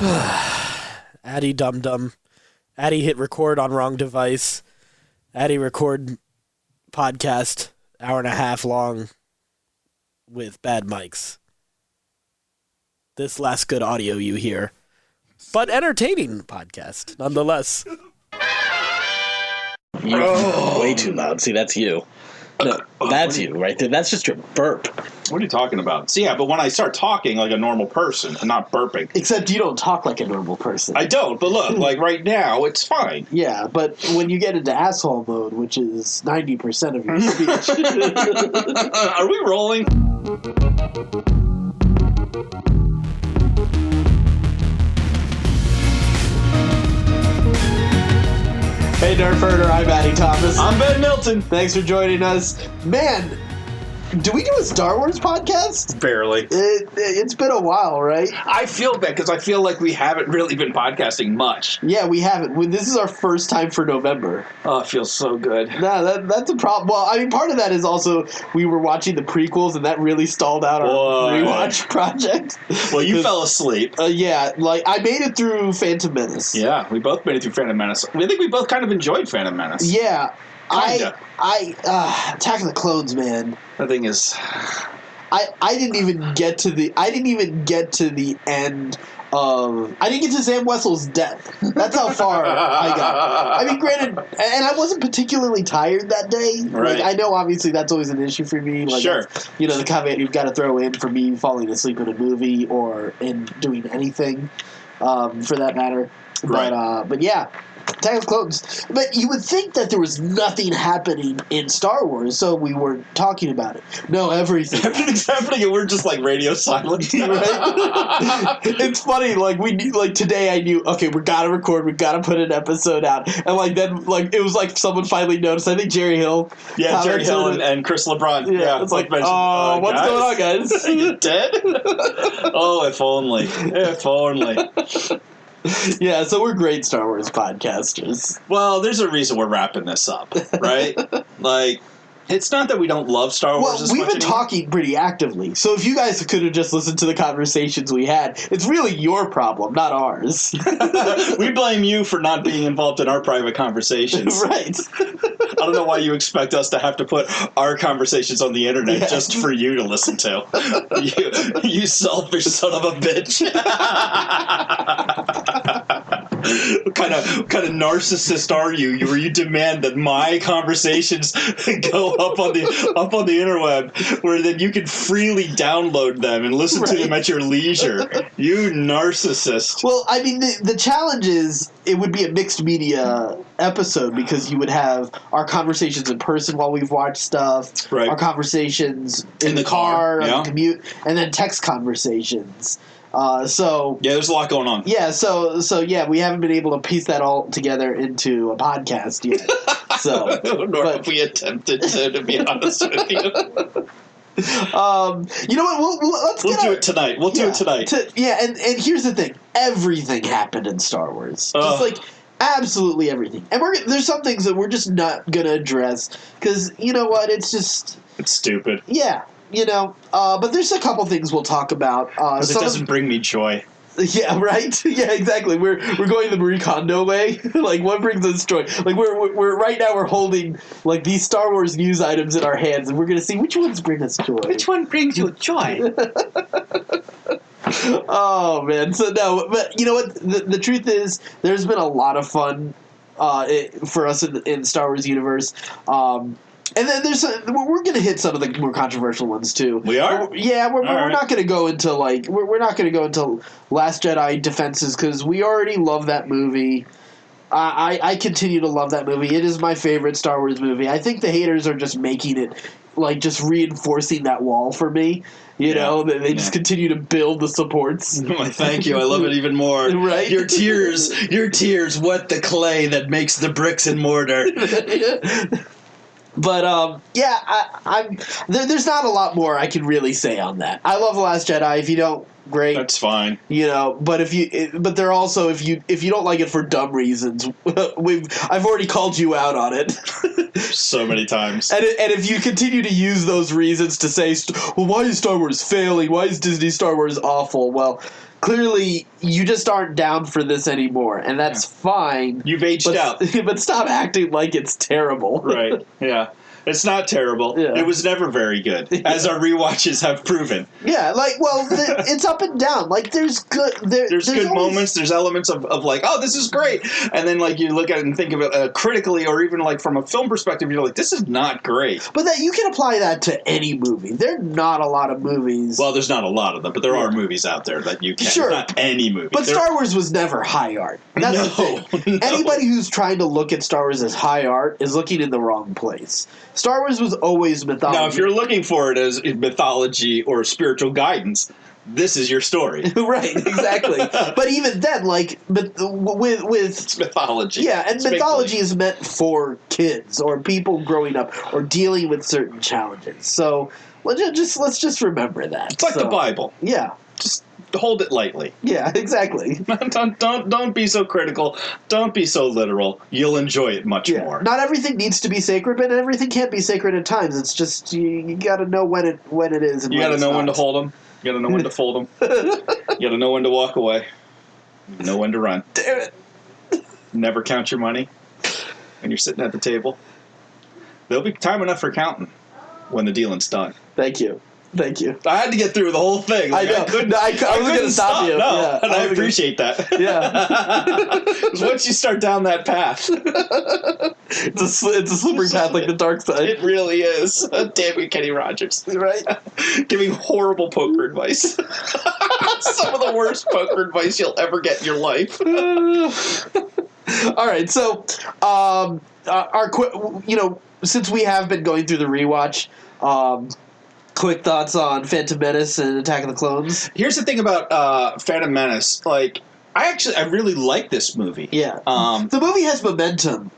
Addy Dum Dum. Addy hit record on wrong device. Addy record podcast, hour and a half long with bad mics. This last good audio you hear, but entertaining podcast nonetheless. You're way too loud. See, that's you. No, that's you right there. That's just your burp. What are you talking about? So, yeah, but when I start talking like a normal person and not burping. Except you don't talk like a normal person. I don't, but look, like right now, it's fine. Yeah, but when you get into asshole mode, which is 90% of your speech. Are we rolling? Hey, Nerfherder, I'm Addy Thomas. I'm Ben Milton. Thanks for joining us. Man, do we do a Star Wars podcast? Barely. It's been a while, right? I feel bad because I feel like we haven't really been podcasting much. Yeah, we haven't. This is our first time for November. Oh, it feels so good. No, that's a problem. Well, I mean, part of that is also we were watching the prequels, and that really stalled out our rewatch project. Well, you fell asleep. Yeah, like I made it through Phantom Menace. Yeah, we both made it through Phantom Menace. I think we both kind of enjoyed Phantom Menace. Yeah. Kinda. Attack of the Clones, man. The thing is, I didn't even get to the end of. I didn't get to Sam Wessel's death. That's how far I got. I mean, granted, and I wasn't particularly tired that day. Right. Like, I know, obviously, that's always an issue for me. Like, sure. The caveat you've got to throw in for me falling asleep in a movie or in doing anything, for that matter. Right. But yeah. Attack of the Clones. But you would think that there was nothing happening in Star Wars, so we weren't talking about it. No, everything. Everything's happening, and we're just like radio silence. Right? It's funny. Like today, I knew. Okay, we gotta record. We gotta put an episode out. And then it was like someone finally noticed. I think Jerry Hill. Yeah, Jerry Hill and Chris LeBron. Yeah, it's like, oh, what's going on, guys? Are you dead? Oh, if only. If only. Yeah, so we're great Star Wars podcasters. Well, there's a reason we're wrapping this up, right? Like, it's not that we don't love Star Wars as much. Well, we've been talking pretty actively, so if you guys could have just listened to the conversations we had, it's really your problem, not ours. We blame you for not being involved in our private conversations. Right. I don't know why you expect us to have to put our conversations on the internet just for you to listen to. You selfish son of a bitch. What kind of narcissist are you? Where you demand that my conversations go up on the interweb, where then you can freely download them and listen to them at your leisure. You narcissist. Well, I mean, the challenge is it would be a mixed media episode because you would have our conversations in person while we've watched stuff, right. Our conversations in the car, on the commute, and then text conversations. So yeah, there's a lot going on. Yeah, so yeah, we haven't been able to piece that all together into a podcast yet. So, nor have we attempted to be honest with you. You know what? We'll do it tonight. We'll do it tonight. And here's the thing: everything happened in Star Wars. Just like absolutely everything. And there's some things that we're just not gonna address because you know what? It's stupid. Yeah. But there's a couple things we'll talk about. It doesn't bring me joy. Yeah, right. Yeah, exactly. We're going the Marie Kondo way. Like, what brings us joy? Like, we're right now we're holding like these Star Wars news items in our hands, and we're gonna see which ones bring us joy. Which one brings you joy? Oh man. So no, but you know what? The truth is, there's been a lot of fun for us in the Star Wars universe. And then we're going to hit some of the more controversial ones too. We are? We're not going to go into we're not going to go into Last Jedi defenses because we already love that movie. I continue to love that movie. It is my favorite Star Wars movie. I think the haters are just making it just reinforcing that wall for me. You know, they just continue to build the supports. Thank you. I love it even more. Right? Your tears wet the clay that makes the bricks and mortar. But there's not a lot more I can really say on that. I love The Last Jedi. If you don't, great. That's fine. But they're also if you don't like it for dumb reasons, I've already called you out on it so many times. And if you continue to use those reasons to say, well, why is Star Wars failing? Why is Disney Star Wars awful? Well, clearly you just aren't down for this anymore, and that's fine. You've aged out. But stop acting like it's terrible. Right, yeah. It's not terrible. Yeah. It was never very good, as our rewatches have proven. Yeah, it's up and down. Like, there's good... There's good moments. There's elements of like, oh, this is great. And then, like, you look at it and think of it critically, or even, like, from a film perspective, you're like, this is not great. But that you can apply that to any movie. There are not a lot of movies... Well, there's not a lot of them, but there are movies out there that you can. Sure. Not any movie. But Star Wars was never high art. That's the thing. No. Anybody who's trying to look at Star Wars as high art is looking in the wrong place. Star Wars was always mythology. Now, if you're looking for it as mythology or spiritual guidance, this is your story. Right, exactly. But even then, like, with it's mythology. Yeah, and it's mythology is meant for kids or people growing up or dealing with certain challenges. So let's just remember that. It's like the Bible. Yeah. Just hold it lightly. Yeah, exactly. Don't be so critical. Don't be so literal. You'll enjoy it much more. Not everything needs to be sacred, but everything can't be sacred at times. It's just you got to know when it is. And you got to know when to hold them. You got to know when to fold them. You got to know when to walk away. Know when to run. Damn it! Never count your money when you're sitting at the table. There'll be time enough for counting when the dealing's done. Thank you. I had to get through the whole thing. Like, I know. I was going to stop you. No, yeah, and I appreciate that. Yeah. Because once you start down that path, it's a slippery path like the dark side. It really is. Damn you, Kenny Rogers. Right? Giving horrible poker advice. Some of the worst poker advice you'll ever get in your life. All right, so since we have been going through the rewatch, quick thoughts on Phantom Menace and Attack of the Clones. Here's the thing about Phantom Menace. Like, I really like this movie. Yeah, the movie has momentum.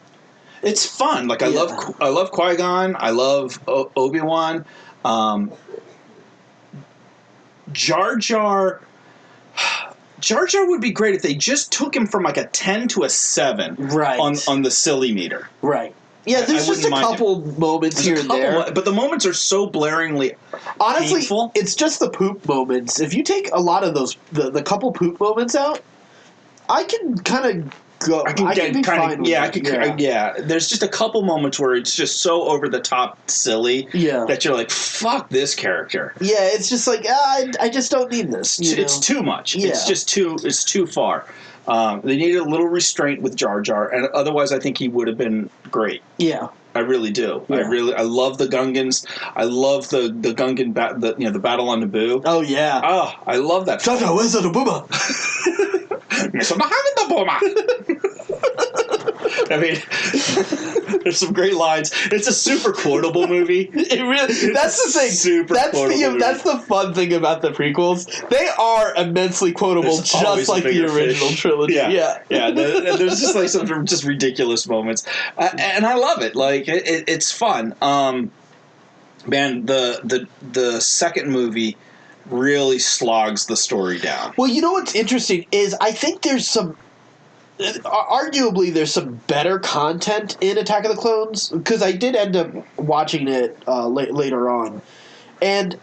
It's fun. Like, I love Qui-Gon. I love Obi-Wan. Jar Jar would be great if they just took him from like a 10 to a 7 on the silly meter. Right. Yeah, there's just a couple moments here and there. But the moments are so blaringly honestly painful. It's just the poop moments. If you take a lot of those, the couple poop moments out, I can kind of go. I can be fine with it. Yeah. There's just a couple moments where it's just so over the top silly that you're like, fuck this character. Yeah, it's just like, I just don't need this. It's too much. Yeah. It's too far. They needed a little restraint with Jar Jar, and otherwise I think he would have been great. Yeah. I really do. Yeah. I love the Gungans. I love the Gungan the battle on Naboo. Oh yeah. Oh, I love that. Jar Jar, where's the Booba? I mean, there's some great lines. It's a super quotable movie. It really. That's the thing. That's the fun thing about the prequels. They are immensely quotable, just like the original trilogy. Yeah. There's just like some just ridiculous moments, and I love it. Like it's fun. Man, the second movie really slogs the story down. Well, you know what's interesting is I think there's some. Arguably, there's some better content in Attack of the Clones, because I did end up watching it later on, and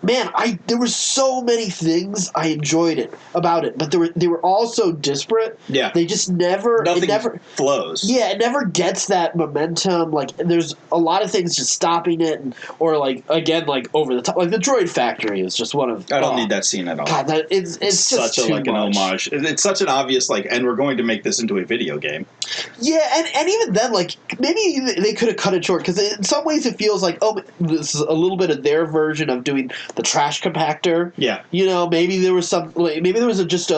man, there were so many things I enjoyed about it, but they were all so disparate. Yeah, they just never flows. Yeah, it never gets that momentum. Like, there's a lot of things just stopping it, or like again, like over the top. Like the Droid Factory is just one of. I don't need that scene at all. God, it's just such too much. An homage. It's such an obvious and we're going to make this into a video game. Yeah, and even then, like, maybe they could have cut it short, because in some ways it feels like, oh, this is a little bit of their version of doing the trash compactor. Yeah, maybe there was some just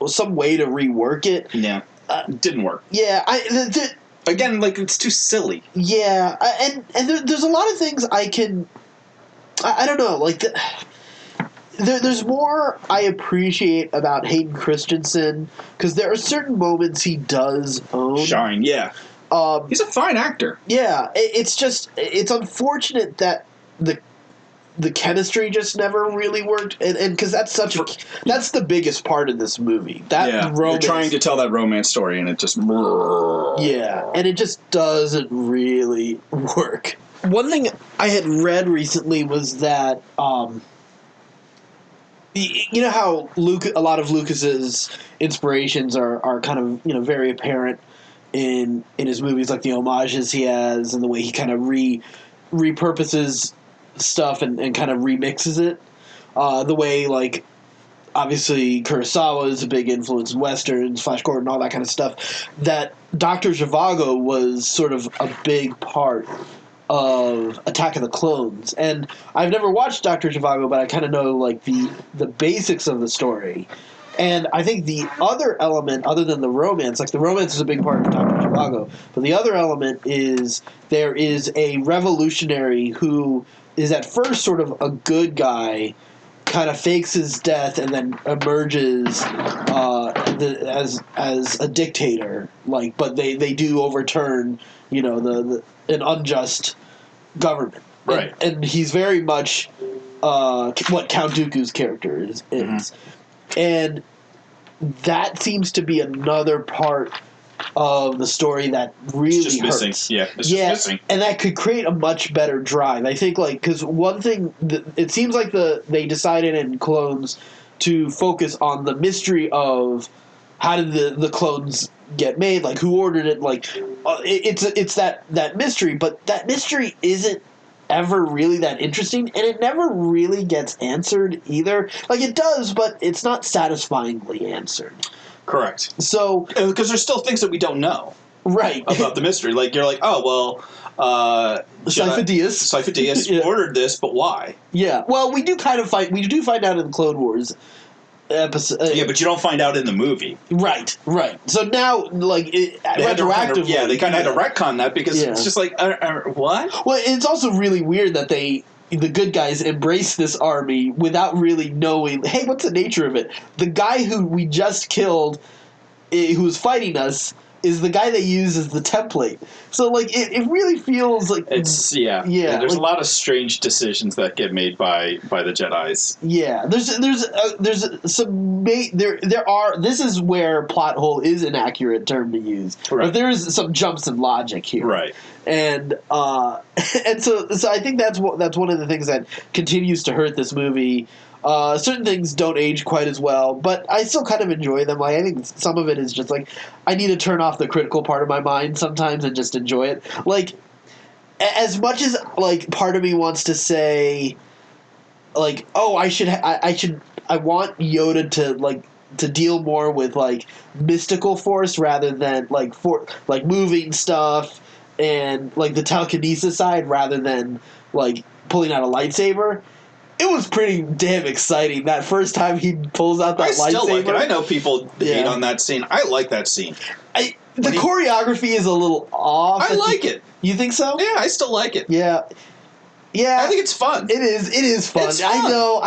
some way to rework it. Yeah, it didn't work. Yeah, again, like, it's too silly. Yeah, and there's a lot of things I don't know, like there's more I appreciate about Hayden Christensen, because there are certain moments he does own. Shine, yeah. He's a fine actor. Yeah, it's unfortunate that the chemistry just never really worked, and because that's the biggest part of this movie. Romance, you're trying to tell that romance story, and it just and it just doesn't really work. One thing I had read recently was that you know how a lot of Lucas's inspirations are kind of very apparent in his movies, like the homages he has and the way he kind of repurposes stuff and kind of remixes it. The way, like, obviously Kurosawa is a big influence in westerns, Flash Gordon, all that kind of stuff. That Dr. Zhivago was sort of a big part of Attack of the Clones, and I've never watched Dr. Zhivago, but I kind of know like the basics of the story. And I think the other element, other than the romance, like the romance is a big part of Dr. Zhivago, but the other element is there is a revolutionary who is at first sort of a good guy, kind of fakes his death and then emerges as a dictator. Like, but they do overturn, an unjust government, right? And he's very much what Count Dooku's character is, and that seems to be another part of the story that really hurts. Missing. Yeah, it's just missing. And that could create a much better drive. I think, like, because one thing, it seems like they decided in Clones to focus on the mystery of how did the clones get made, like who ordered it, like it's that mystery, but that mystery isn't ever really that interesting, and it never really gets answered either. Like, it does, but it's not satisfyingly answered. Correct. So, because there's still things that we don't know, right, about the mystery. Like, you're like, oh well, Cypher Dyas yeah. ordered this, but why? Yeah. Well, we do find out in the Clone Wars episode. Yeah, but you don't find out in the movie. Right. So now, like, retroactively, they kind of had to retcon that because it's just like, what? Well, it's also really weird that the good guys embrace this army without really knowing, hey, what's the nature of it? The guy who we just killed, who was fighting us, is the guy they use as the template. So, like, it really feels like it's There's like, a lot of strange decisions that get made by the Jedis. Yeah, there's some there are. This is where plot hole is an accurate term to use. Right. But there is some jumps in logic here. Right. And so I think that's one of the things that continues to hurt this movie. Certain things don't age quite as well, but I still kind of enjoy them. Like, I think some of it is just like, I need to turn off the critical part of my mind sometimes and just enjoy it. Like, as much as, like, part of me wants to say, like, oh, I want Yoda to deal more with, like, mystical force rather than, like, moving stuff and, like, the telekinesis side rather than, like, pulling out a lightsaber. It was pretty damn exciting that first time he pulls out that lightsaber. I still like it. I know people hate on that scene. I like that scene. The choreography is a little off. I like it. You think so? Yeah, I still like it. Yeah. I think it's fun. It is fun. It's fun. I know.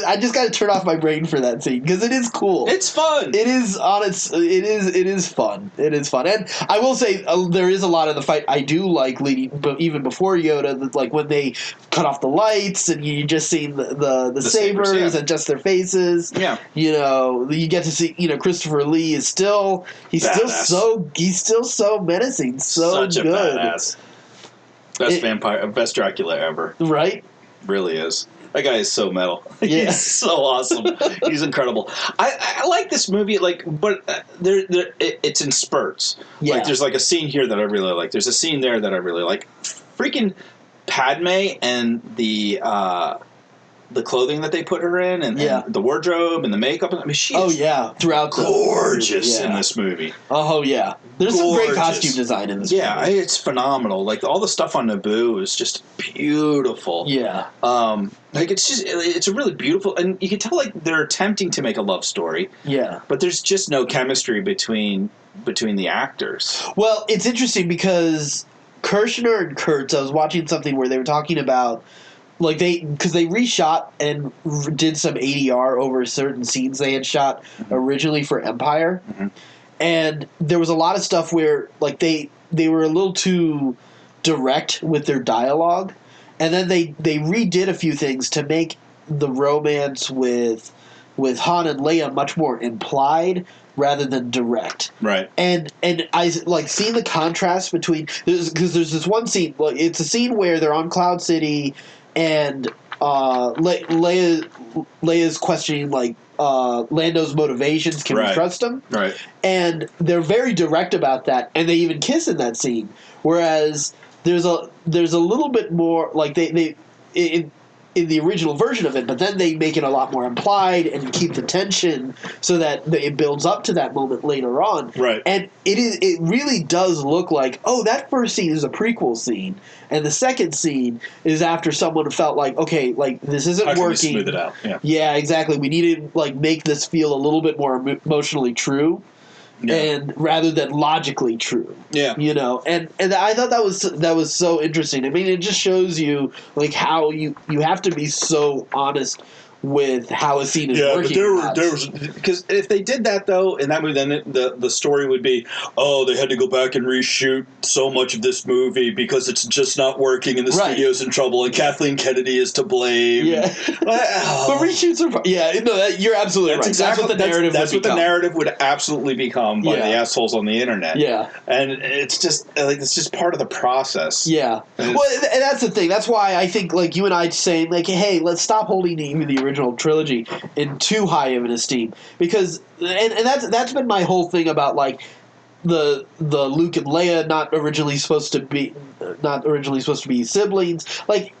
I just got to turn off my brain for that scene because it is cool. It's fun. It is It is fun. It is fun. And I will say there is a lot of the fight I do like but even before Yoda, like when they cut off the lights and you just see the sabers and just their faces. Yeah. You get to see. Christopher Lee is still still so menacing. Such good. A badass. Best Dracula ever. Right? Really is. That guy is so metal. Yeah. He's so awesome. He's incredible. I like this movie, but it's in spurts. Yeah. Like, there's like a scene here that I really like. There's a scene there that I really like. Freaking Padme and the clothing that they put her in and the wardrobe and the makeup. I mean, she is throughout gorgeous in this movie. Oh, yeah. There's some great costume design in this movie. Yeah, it's phenomenal. Like, all the stuff on Naboo is just beautiful. Yeah. It's a really beautiful, and you can tell, like, they're attempting to make a love story. Yeah. But there's just no chemistry between the actors. Well, it's interesting because Kirshner and Kurtz, I was watching something where they were talking about, like, because they reshot and did some ADR over certain scenes they had shot originally for Empire. Mm-hmm. And there was a lot of stuff where, like, they were a little too direct with their dialogue. And then they redid a few things to make the romance with Han and Leia much more implied rather than direct. Right. And I, like, seeing the contrast between... Because there's this one scene... Like, it's a scene where they're on Cloud City... And Leia's questioning like Lando's motivations. Can we trust him? Right. And they're very direct about that, and they even kiss in that scene. Whereas there's a little bit more like they in the original version of it, but then they make it a lot more implied and keep the tension so that it builds up to that moment later on. Right. And it really does look like, oh, that first scene is a prequel scene, and the second scene is after someone felt like, okay, like this isn't working. We smooth it out. Yeah, exactly. We need to like make this feel a little bit more emotionally true. Yeah. And rather than logically true, and I thought that was so interesting. I mean, it just shows you like how you have to be so honest with how a scene is working. Yeah, but there was because if they did that though in that movie, then the story would be, oh, they had to go back and reshoot so much of this movie because it's just not working and the studio's in trouble and Kathleen Kennedy is to blame. Yeah, but reshoots are you're absolutely right. Exactly, that's what the narrative. That's what the narrative would absolutely become by the assholes on the internet. Yeah, and it's just part of the process. Yeah, and that's the thing. That's why I think like you and I saying like, hey, let's stop holding even the original trilogy in too high of an esteem, because and that's been my whole thing about like the Luke and Leia not originally supposed to be siblings. Like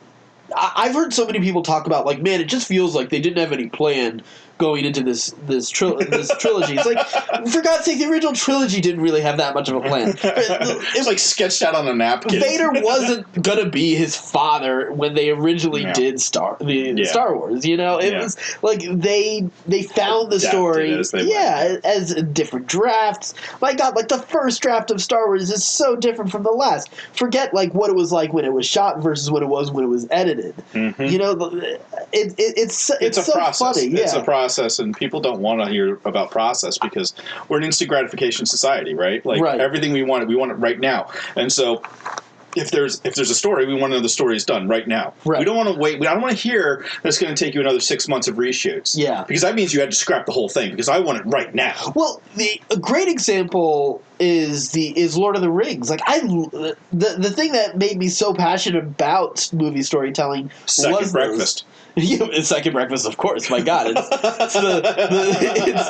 I've heard so many people talk about like, man, it just feels like they didn't have any plan going into this trilogy. It's like, for God's sake, the original trilogy didn't really have that much of a plan. It was like sketched out on a napkin. Vader wasn't gonna be his father when they originally did Star Wars. You know, it was like they found the story as different drafts. My God, like the first draft of Star Wars is so different from the last. Forget like what it was like when it was shot versus what it was when it was edited. Mm-hmm. You know, it's so process. Funny. It's a process. And people don't want to hear about process because we're an instant gratification society, right? Like everything we want it right now. And so if there's a story, we want to know the story is done right now. Right. We don't want to wait. I don't want to hear that it's going to take you another 6 months of reshoots. Yeah. Because that means you had to scrap the whole thing because I want it right now. Well, a great example is Lord of the Rings. Like the thing that made me so passionate about movie storytelling was Breakfast. Second Breakfast, of course. My God, it's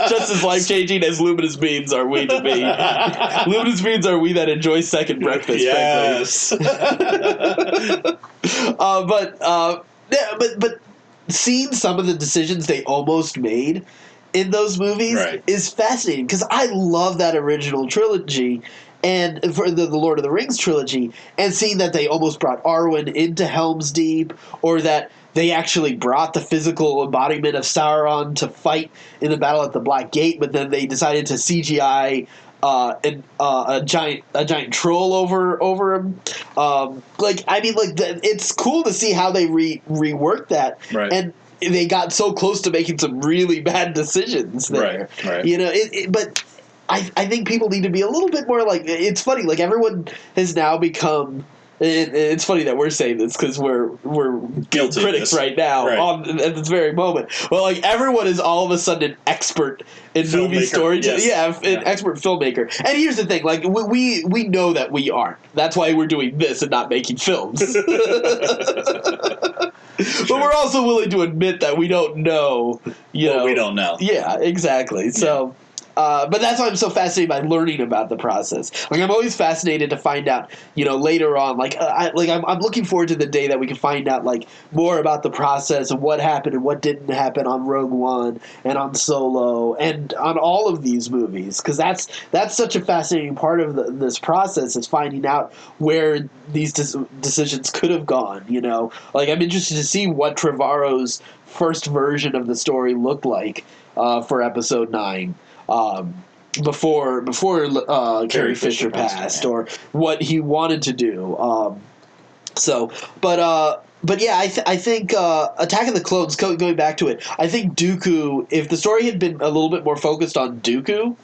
just as life changing as luminous beings are we to be. Luminous beings are we that enjoy Second Breakfast. Yes. But seeing some of the decisions they almost made in those movies is fascinating because I love that original trilogy. And for the Lord of the Rings trilogy, and seeing that they almost brought Arwen into Helm's Deep, or that they actually brought the physical embodiment of Sauron to fight in the battle at the Black Gate, but then they decided to CGI a giant troll over him. It's cool to see how they reworked that, and they got so close to making some really bad decisions there. Right. You know, but I think people need to be a little bit more like. It's funny, like everyone has now become. It's funny that we're saying this because we're guilty critics right now at this very moment. Well, like everyone is all of a sudden an expert in movie storytelling. Yes. An expert filmmaker. And here's the thing: like we know that we aren't. That's why we're doing this and not making films. But we're also willing to admit that we don't know. We don't know. Yeah, exactly. So. But that's why I'm so fascinated by learning about the process. Like I'm always fascinated to find out, later on. I'm looking forward to the day that we can find out like more about the process and what happened and what didn't happen on Rogue One and on Solo and on all of these movies, because that's such a fascinating part of this process is finding out where these decisions could have gone. Like I'm interested to see what Trevorrow's first version of the story looked like for Episode 9. Before Carrie Fisher passed, or what he wanted to do. But yeah, I think Attack of the Clones. Going back to it, I think Dooku. If the story had been a little bit more focused on Dooku,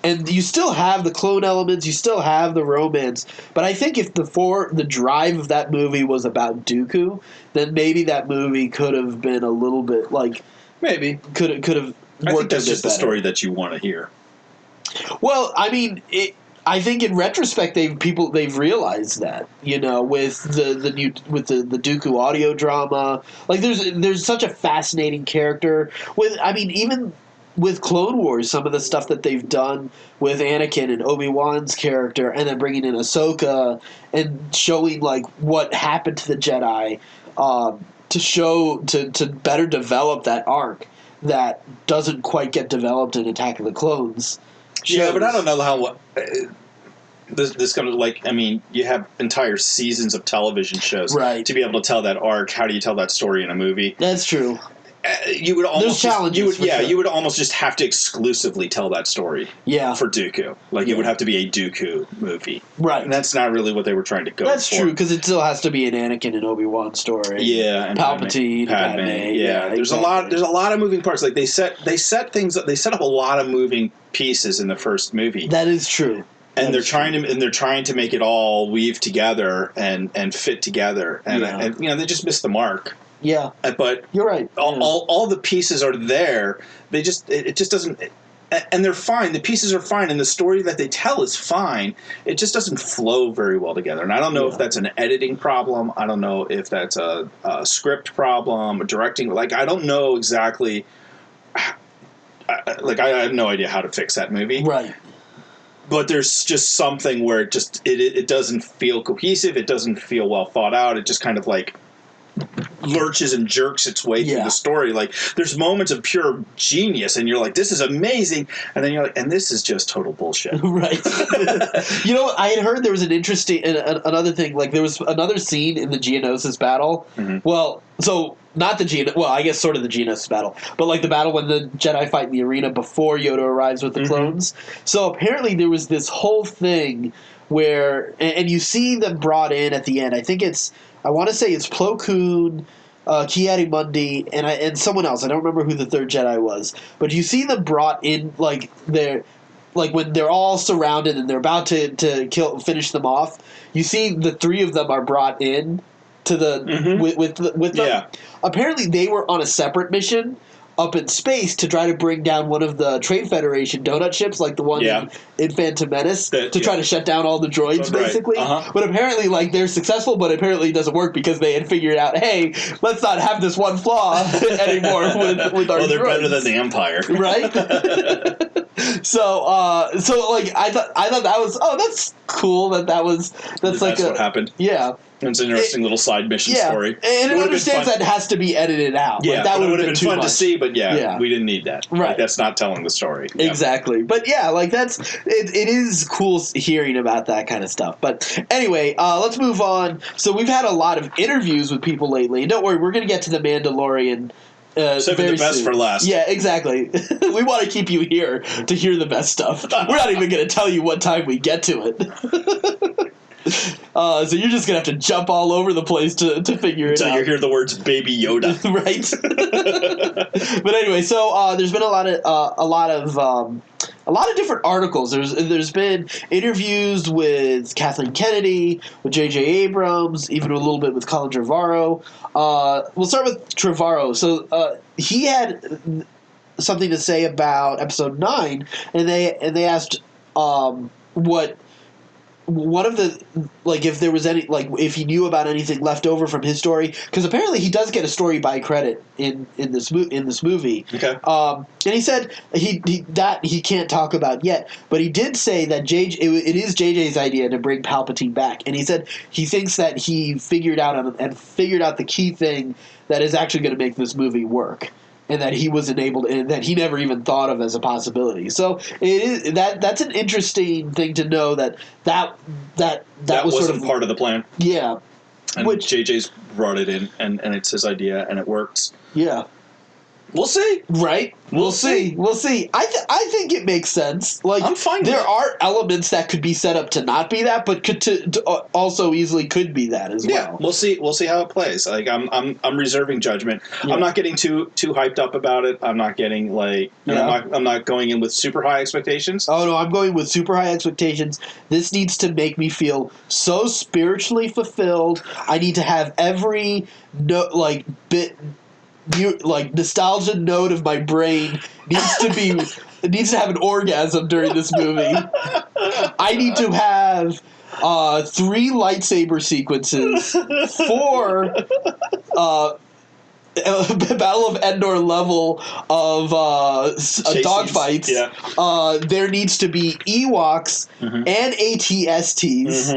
and you still have the clone elements, you still have the romance, but I think if the drive of that movie was about Dooku, then maybe that movie could have been a little bit like could have. I think that's just the story that you want to hear. Well, I mean, I think in retrospect they've realized that, with the Dooku audio drama. Like there's such a fascinating character even with Clone Wars, some of the stuff that they've done with Anakin and Obi-Wan's character, and then bringing in Ahsoka and showing like what happened to the Jedi, to better develop that arc that doesn't quite get developed in Attack of the Clones. Yeah, but I don't know how this comes you have entire seasons of television shows, right, to be able to tell that arc. How do you tell that story in a movie? That's true. You would almost you would almost just have to exclusively tell that story. Yeah. For Dooku, it would have to be a Dooku movie, right? And that's not really what they were trying to go. That's for. true, because it still has to be an Anakin and Obi-Wan story. Yeah, and Palpatine, Padme. Yeah, there's exactly. a lot of moving parts. Like they set up a lot of moving pieces in the first movie. That is true. And they're trying to make it all weave together and fit together, and they just missed the mark. Yeah, but you're right. All the pieces are there. It just doesn't, and they're fine. The pieces are fine, and the story that they tell is fine. It just doesn't flow very well together. And I don't know if that's an editing problem. I don't know if that's a script problem, a directing. I don't know exactly. I have no idea how to fix that movie. Right. But there's just something where it doesn't feel cohesive. It doesn't feel well thought out. It just kind of lurches and jerks its way through the story. There's moments of pure genius, and you're like, this is amazing, and then you're like, and this is just total bullshit. Right. I had heard there was an interesting another thing. There was another scene in the Geonosis battle. Mm-hmm. Well, so not the I guess sort of the Geonosis battle, but the battle when the Jedi fight in the arena before Yoda arrives with the clones. So apparently there was this whole thing where, and you see them brought in at the end. I want to say it's Plo Koon, Ki-Adi-Mundi, and someone else. I don't remember who the third Jedi was. But you see them brought in, they're when they're all surrounded and they're about to finish them off. You see the three of them are brought in to the with them. Yeah. Apparently, they were on a separate mission up in space to try to bring down one of the Trade Federation donut ships, like the one in Phantom Menace, to try to shut down all the droids, basically. Uh-huh. But apparently, they're successful, but apparently it doesn't work because they had figured out, hey, let's not have this one flaw anymore with our droids. Well, they're better than the Empire. Right? So I thought that was, that's cool that's what happened. Yeah. It's an interesting little side mission story. And it understands that has to be edited out. Yeah, that would have been fun to see, but we didn't need that. Right. That's not telling the story. Exactly. But it is cool hearing about that kind of stuff. But anyway, let's move on. So we've had a lot of interviews with people lately. And don't worry, we're going to get to the Mandalorian Save the best soon. for last. Yeah, exactly. We want to keep you here to hear the best stuff. We're not even going to tell you what time we get to it. So you're just gonna have to jump all over the place to figure it out. Until you hear the words "Baby Yoda," right? But anyway, so there's been a lot of different articles. There's been interviews with Kathleen Kennedy, with J.J. Abrams, even a little bit with Colin Trevorrow. We'll start with Trevorrow. So he had something to say about Episode 9, and they asked what. One of the if there was any if he knew about anything left over from his story, because apparently he does get a story by credit in this movie. Okay. And he said he can't talk about yet, but he did say that it is JJ's idea to bring Palpatine back, and he said he thinks that he figured out the key thing that is actually going to make this movie work. And that he wasn't able to, and that he never even thought of as a possibility. So it is that's an interesting thing to know that was wasn't sort of part of the plan. Yeah, and JJ's brought it in, and it's his idea, and it works. Yeah. We'll see. Right? We'll see. We'll see. I think it makes sense. I'm fine with there it. are elements that could be set up to not be that, but also easily could be that as well. Yeah, we'll see. We'll see how it plays. I'm reserving judgment. Yeah. I'm not getting too hyped up about it. I'm not getting I'm not going in with super high expectations. Oh no, I'm going with super high expectations. This needs to make me feel so spiritually fulfilled. I need to have every nostalgia node of my brain needs to have an orgasm during this movie. I need to have 3 lightsaber sequences, 4 Battle of Endor level of dogfights. Yeah. There needs to be Ewoks and AT-STs.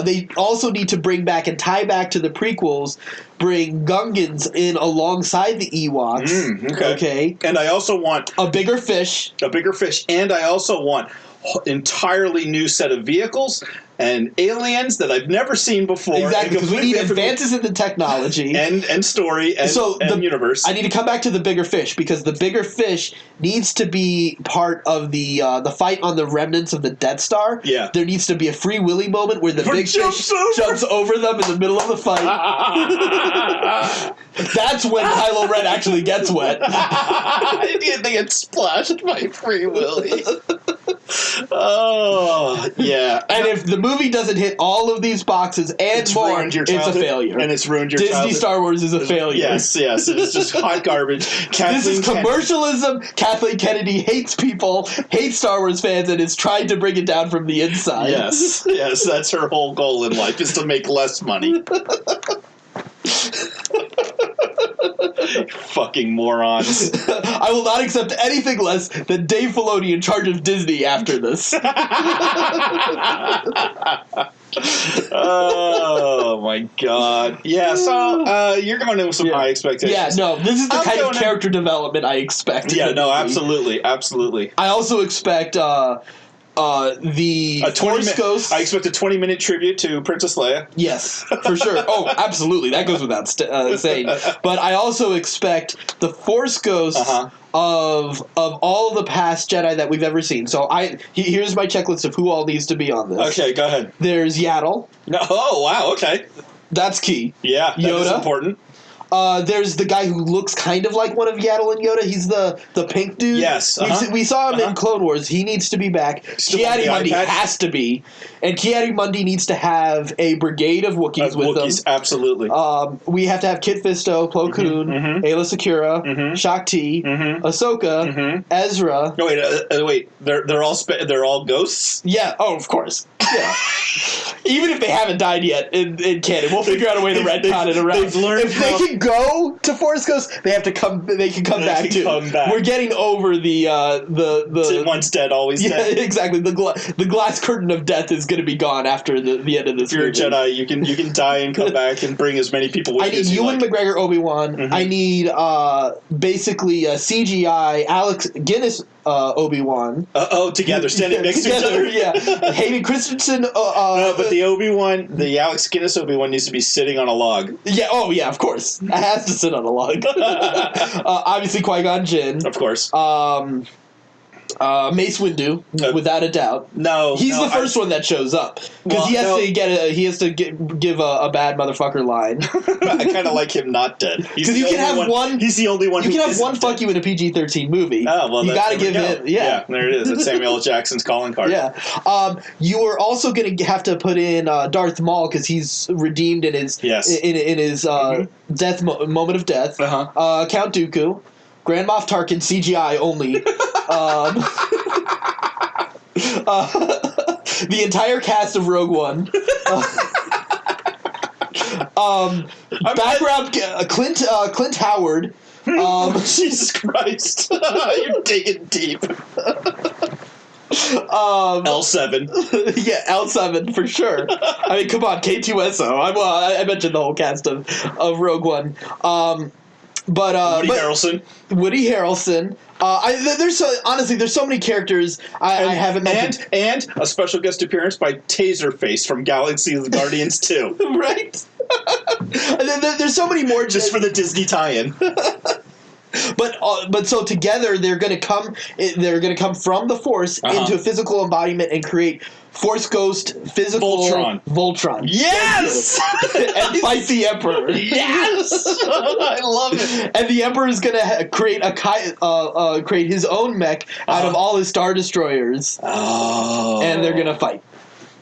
They also need to bring back and tie back to the prequels, bring Gungans in alongside the Ewoks. Okay. And I also want a bigger fish. And I also want entirely new set of vehicles and aliens that I've never seen before. Exactly, because we need advances in the technology. And story and universe. I need to come back to the bigger fish, because the bigger fish needs to be part of the fight on the remnants of the Death Star. Yeah. There needs to be a Free Willy moment where the big fish jumps over them in the middle of the fight. That's when Kylo Ren actually gets wet. They get splashed by Free Willy. Oh, yeah. And if the movie doesn't hit all of these boxes and more, it's a failure. And it's ruined your Disney childhood. Star Wars is a failure. Yes. It's just hot garbage. This is commercialism. Kathleen Kennedy hates people, hates Star Wars fans, and is trying to bring it down from the inside. Yes, that's her whole goal in life, is to make less money. Fucking morons. I will not accept anything less than Dave Filoni in charge of Disney after this. Oh my god. Yeah, so you're going in with some high expectations. Yeah, no, this is the kind of character development I expect. Yeah, no, absolutely. I also expect the Force Ghost. I expect a 20-minute tribute to Princess Leia. Yes, for sure. Oh, absolutely. That goes without saying. But I also expect the Force Ghosts of all the past Jedi that we've ever seen. So here's my checklist of who all needs to be on this. Okay, go ahead. There's Yaddle. No, oh, wow, okay. That's key. Yeah, that is important. There's the guy who looks kind of like one of Yaddle and Yoda. He's the pink dude. Yes. We saw him in Clone Wars. He needs to be back. Ki-Adi-Mundi has to be. And Ki-Adi-Mundi needs to have a brigade of Wookiees with him. Absolutely. We have to have Kit Fisto, Plo Koon, Ayla Secura, Shakti, Ahsoka, Ezra. No, wait. They're all ghosts? Yeah. Oh, of course. Yeah. Even if they haven't died yet in canon, we'll figure out a way to retcon it around. They've learned if they can go to Force Ghosts, they have to come. They can come back too. We're getting over the once dead, always dead. Yeah, exactly. The glass curtain of death is going to be gone after the end of this. If you're a Jedi, you can die and come back and bring as many people with you. I need Ewan McGregor Obi-Wan. I need basically a CGI Alex Guinness Obi-Wan. Together, standing next to each other. Yeah. Hayden Christensen. No, but the Obi-Wan, the Alex Guinness Obi-Wan needs to be sitting on a log. Yeah. Oh, yeah. Of course, it has to sit on a log. Obviously, Qui-Gon Jinn. Of course. Mace Windu, without a doubt. No, he's the first one that shows up because he has to give a bad motherfucker line. I kind of like him not dead because you can have one. He's the only one. You can have one fuck you in a PG-13 movie. Oh well, you got to give him. Yeah, there it is. It's Samuel L. Jackson's calling card. Yeah. You are also going to have to put in Darth Maul because he's redeemed in his in his death moment of death. Count Dooku. Grand Moff Tarkin, CGI only. The entire cast of Rogue One. Background Clint Howard. Jesus Christ. You're digging deep. L7. Yeah, L7 for sure. I mean, come on, K2SO. I mentioned the whole cast of Rogue One. Woody Harrelson. There's so many characters I haven't mentioned. And a special guest appearance by Taserface from Galaxy of the Guardians 2. Right? There's so many more. Just for the Disney tie-in. But so together they're going to come from the Force into a physical embodiment and create Force Ghost physical Voltron. Yes, and fight the Emperor. Yes, I love it. And the Emperor is going to create his own mech out of all his Star Destroyers. Oh, and they're going to fight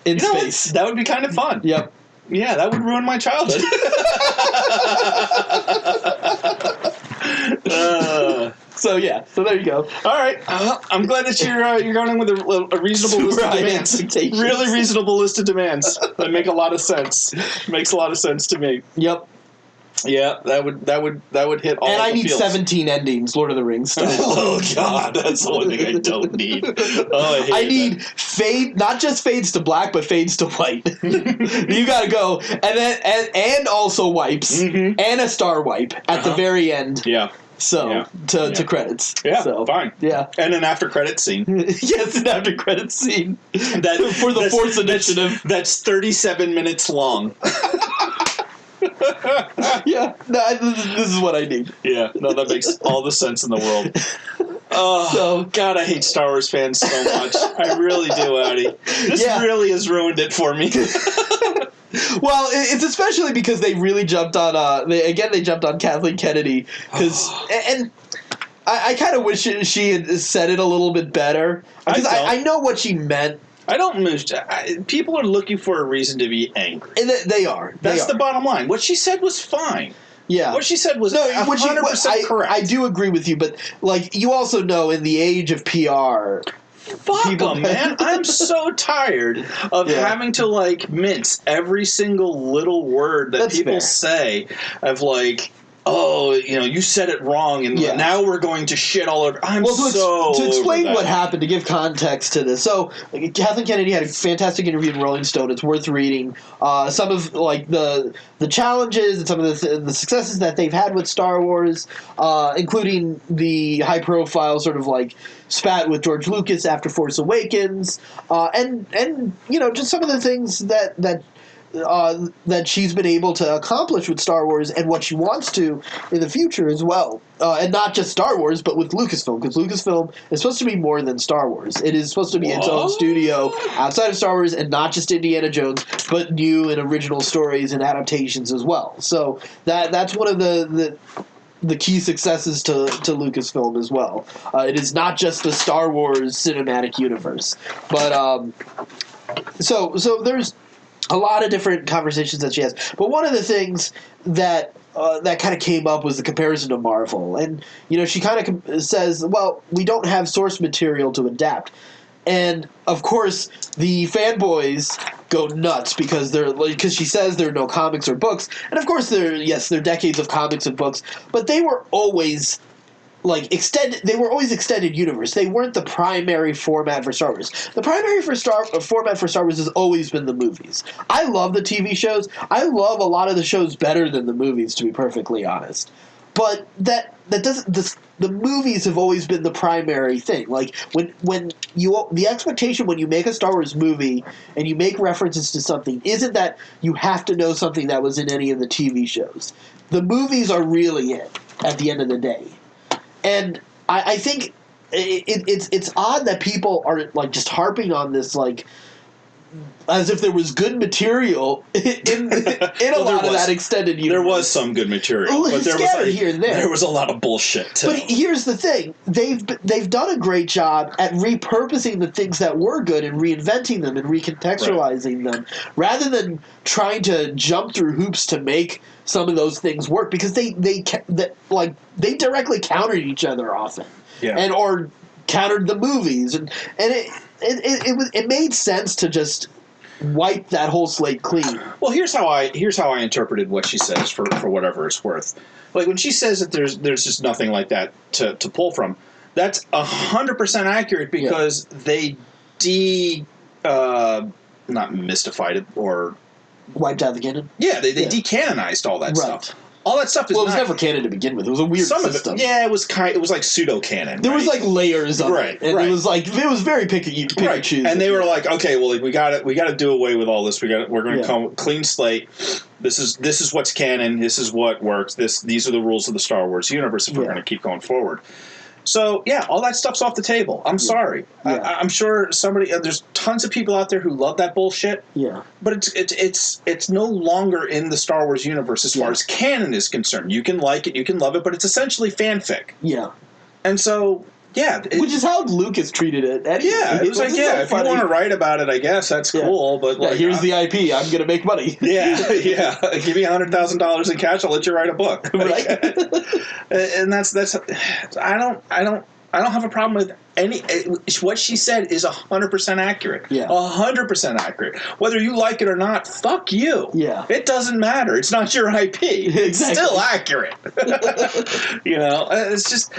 in space. That would be kind of fun. Yep. Yeah, that would ruin my childhood. So there you go. All right, I'm glad that you're going in with a reasonable list of demands. Really reasonable list of demands that make a lot of sense. Makes a lot of sense to me. Yep. Yeah, that would hit all. And of I the need feels. 17 endings, Lord of the Rings style. Oh God, that's the one thing I don't need. Oh, I need fade, not just fades to black, but fades to white. You gotta go, and also wipes, and a star wipe at the very end. Yeah. So to credits. Yeah, so, fine. Yeah, and an after credit scene. Yes, an after credit scene for the Force Initiative. That's 37 minutes long. Yeah, no, this is what I need. Yeah, no, that makes all the sense in the world. Oh, so, God, I hate Star Wars fans so much. I really do, Addy. This really has ruined it for me. Well, it's especially because they really jumped on. They jumped on Kathleen Kennedy and I kind of wish she had said it a little bit better because I know what she meant. I don't move. People are looking for a reason to be angry. And they are. That's the bottom line. What she said was fine. Yeah. What she said was 100% correct. I do agree with you, but like you also know in the age of PR... Fuck them, man. I'm so tired of having to, like, mince every single little word that people say of, like... Oh, you said it wrong, and now we're going to shit all over. To explain what happened, to give context to this. So, Kathleen Kennedy had a fantastic interview in Rolling Stone. It's worth reading. Some of like the challenges and some of the successes that they've had with Star Wars, including the high profile sort of like spat with George Lucas after Force Awakens, and just some of the things that she's been able to accomplish with Star Wars and what she wants to in the future as well. And not just Star Wars, but with Lucasfilm, because Lucasfilm is supposed to be more than Star Wars. It is supposed to be its own studio outside of Star Wars and not just Indiana Jones, but new and original stories and adaptations as well. So that's one of the key successes to Lucasfilm as well. It is not just the Star Wars cinematic universe. But so there's a lot of different conversations that she has. But one of the things that kind of came up was the comparison to Marvel. And, she kind of says, well, we don't have source material to adapt. And, of course, the fanboys go nuts because she says there are no comics or books. And, of course, there are decades of comics and books. But they were always... they were always extended universe. They weren't the primary format for Star Wars. The primary format for Star Wars has always been the movies. I love the TV shows. I love a lot of the shows better than the movies, to be perfectly honest. But that doesn't. The movies have always been the primary thing. Like the expectation when you make a Star Wars movie and you make references to something isn't that you have to know something that was in any of the TV shows. The movies are really it at the end of the day. And I think it's odd that people are like just harping on this like as if there was good material in a lot of that extended universe. There was some good material, but there was a lot of bullshit too. But here's the thing: they've done a great job at repurposing the things that were good and reinventing them and recontextualizing them, rather than trying to jump through hoops to make some of those things work, because they directly countered each other often, or countered the movies, and it made sense to just wipe that whole slate clean. Well, here's how I interpreted what she says for whatever it's worth. Like when she says that there's just nothing like that to pull from, that's 100% accurate because they not mystified it or wiped out the canon. Yeah, they decanonized all that stuff. All that stuff is it was never canon to begin with. It was a weird system. It was like pseudo canon. There was like layers of it. And it was very picky choosy. And they were like, okay, well, we got to do away with all this. We're going to come clean slate. This is what's canon. This is what works. These are the rules of the Star Wars universe if we're going to keep going forward. So, all that stuff's off the table. I'm sorry. Yeah. I'm sure there's tons of people out there who love that bullshit. Yeah. But it's no longer in the Star Wars universe as far as canon is concerned. You can like it, you can love it, but it's essentially fanfic. Yeah. And so Yeah, which is how Lucas treated it. Anyway. Yeah, it was like, yeah, if you want to write about it, I guess that's cool. But like, here's the IP. I'm gonna make money. Yeah. Give me $100,000 in cash. I'll let you write a book. Right. And that's. I don't have a problem with any. What she said is 100% accurate. Yeah, 100% accurate. Whether you like it or not, fuck you. Yeah, it doesn't matter. It's not your IP. It's still accurate. It's just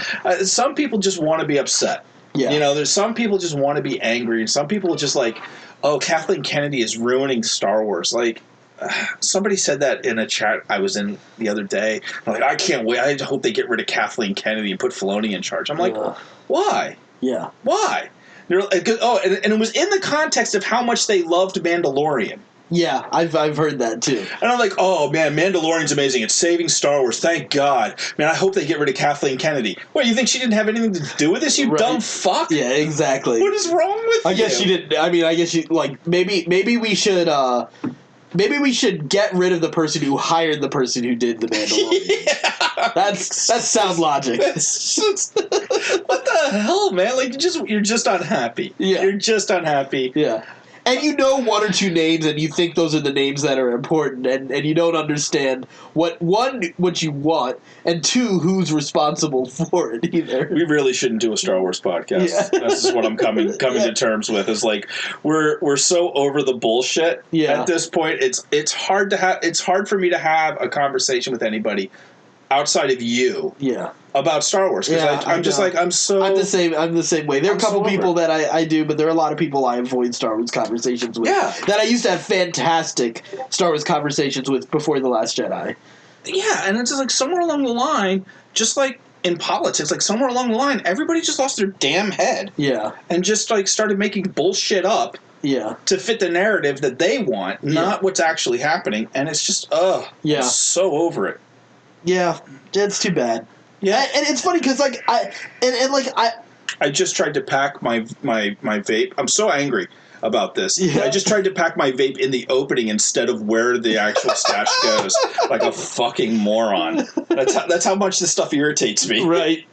some people just want to be upset. Yeah, there's some people just want to be angry, and some people just like, oh, Kathleen Kennedy is ruining Star Wars. Like, somebody said that in a chat I was in the other day. I'm like, I can't wait. I hope they get rid of Kathleen Kennedy and put Filoni in charge. I'm like, why? Yeah. Why? They're like, and it was in the context of how much they loved Mandalorian. Yeah, I've heard that too. And I'm like, oh man, Mandalorian's amazing. It's saving Star Wars. Thank God. Man, I hope they get rid of Kathleen Kennedy. What, you think she didn't have anything to do with this, you dumb fuck? Yeah, exactly. What is wrong with you? I guess she didn't. I mean, I guess she, like, maybe we should... Maybe we should get rid of the person who hired the person who did The Mandalorian. Yeah. That's sound logic. What the hell, man? Like, you're just unhappy. Yeah. You're just unhappy. Yeah. And you know one or two names, and you think those are the names that are important, and you don't understand what you want, and two, who's responsible for it either. We really shouldn't do a Star Wars podcast. Yeah. This is what I'm coming to terms with. Is like we're so over the bullshit at this point. It's hard for me to have a conversation with anybody outside of you. Yeah. About Star Wars, because I'm the same way. There are a couple people that I do, but there are a lot of people I avoid Star Wars conversations with. Yeah. That I used to have fantastic Star Wars conversations with before The Last Jedi. Yeah, and it's just like somewhere along the line, just like in politics, like somewhere along the line, everybody just lost their damn head. Yeah. And just like started making bullshit up. Yeah. To fit the narrative that they want, not what's actually happening, and it's just I'm so over it. Yeah, it's too bad. Yeah, and it's funny because I just tried to pack my vape. I'm so angry about this. Yeah. I just tried to pack my vape in the opening instead of where the actual stash goes, like a fucking moron. That's how much this stuff irritates me. Right.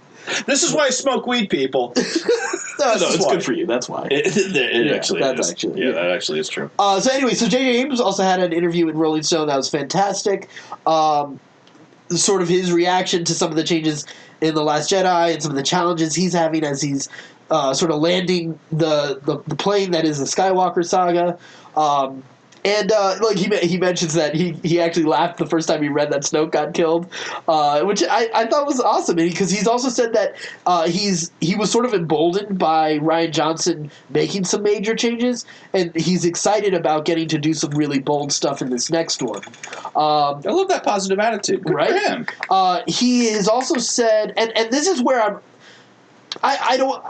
This is why I smoke weed, people. No, it's good for you. That's why. It actually is. That actually is true. So anyway, J.J. Abrams also had an interview in Rolling Stone that was fantastic. Sort of his reaction to some of the changes in The Last Jedi and some of the challenges he's having as he's sort of landing the plane that is the Skywalker saga. And he mentions that he actually laughed the first time he read that Snoke got killed, which I thought was awesome. Because he's also said that he was sort of emboldened by Rian Johnson making some major changes, and he's excited about getting to do some really bold stuff in this next one. I love that positive attitude. Good for him. He has also said, and this is where I don't.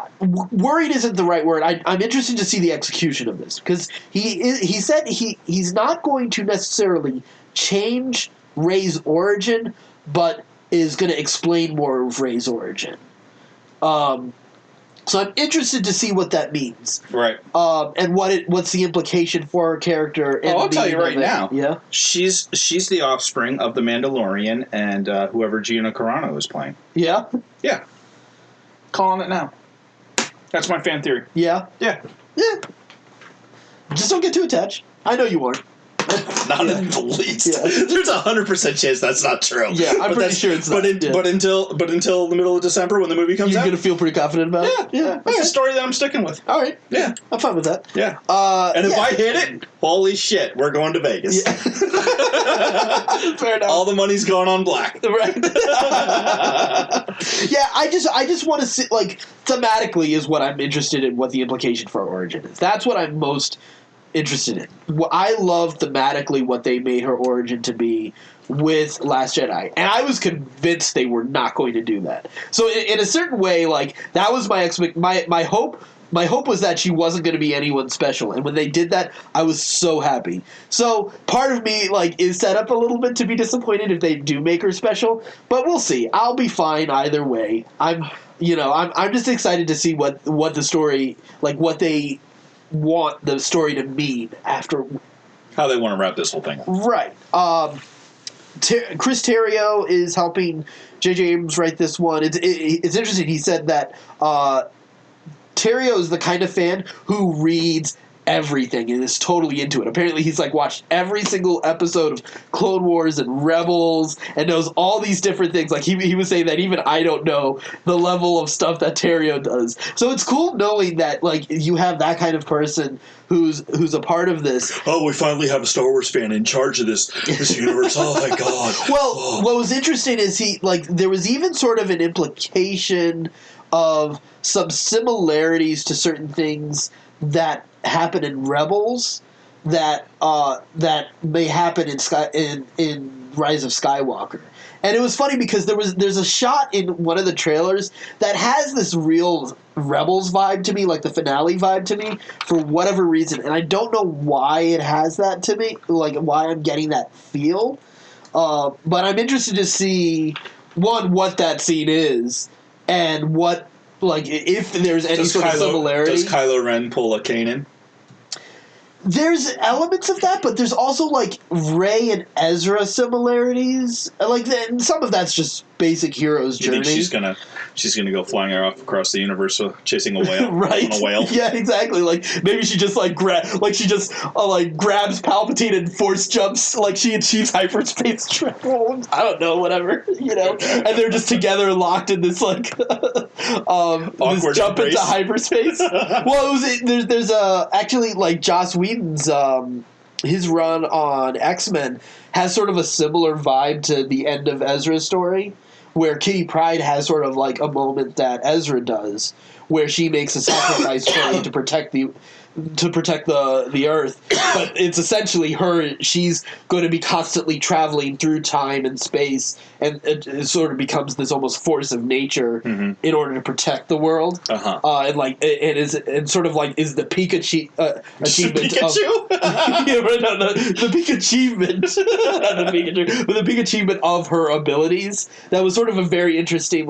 Worried isn't the right word. I'm interested to see the execution of this because he said he's not going to necessarily change Rey's origin, but is going to explain more of Rey's origin. So I'm interested to see what that means, right? And what's the implication for her character? I'll tell you right now. Yeah, she's the offspring of the Mandalorian and whoever Gina Carano is playing. Yeah, yeah. Calling it now. That's my fan theory. Yeah? Yeah. Yeah. Just don't get too attached. I know you won't. Not in the least. Yeah. There's 100% chance that's not true. Yeah, I'm pretty sure it's not. But until the middle of December when the movie comes out, you're going to feel pretty confident about it? Yeah. That's the story that I'm sticking with. All right. Yeah. I'm fine with that. Yeah. And if I hit it, holy shit, we're going to Vegas. Yeah. Fair enough. All the money's going on black. Right. Yeah, I just want to see, like, thematically is what I'm interested in, what the implication for our origin is. That's what I'm most interested in. I love thematically what they made her origin to be with Last Jedi, and I was convinced they were not going to do that. So in a certain way, like, that was my hope. My hope was that she wasn't going to be anyone special, and when they did that, I was so happy. So part of me, like, is set up a little bit to be disappointed if they do make her special, but we'll see. I'll be fine either way. I'm just excited to see what the story, like, what they want the story to mean after how they want to wrap this whole thing up. Right. Chris Terrio is helping J.J. Abrams write this one. It's interesting. He said that Terrio is the kind of fan who reads everything and is totally into it. Apparently he's like watched every single episode of Clone Wars and Rebels and knows all these different things. Like he was saying that even I don't know the level of stuff that Terrio does. So it's cool knowing that like you have that kind of person who's a part of this. Oh, we finally have a Star Wars fan in charge of this universe. Oh my god. Well, what was interesting is there was even sort of an implication of some similarities to certain things that happen in Rebels that may happen in Rise of Skywalker. And it was funny because there's a shot in one of the trailers that has this real Rebels vibe to me, like the finale vibe to me, for whatever reason. And I don't know why it has that to me, like why I'm getting that feel. But I'm interested to see, one, what that scene is, and what, like, if there's any sort of similarity. Does Kylo Ren pull a Kanan? There's elements of that, but there's also like Rey and Ezra similarities. Like some of that's just basic hero's journey. You think she's gonna go flying off across the universe chasing a whale? Right? On a whale? Yeah, exactly. Like maybe she just grabs Palpatine and force jumps. Like she achieves hyperspace travel. I don't know, whatever. And they're just together, locked in this this jump into hyperspace. Well, there's actually like Joss Whedon's his run on X-Men has sort of a similar vibe to the end of Ezra's story, where Kitty Pryde has sort of like a moment that Ezra does, where she makes a sacrifice to protect the Earth, but it's essentially she's going to be constantly traveling through time and space, and it sort of becomes this almost force of nature in order to protect the world. And sort of like is the peak achievement Pikachu? The peak achievement, not the Pikachu, but the peak achievement of her abilities. That was sort of a very interesting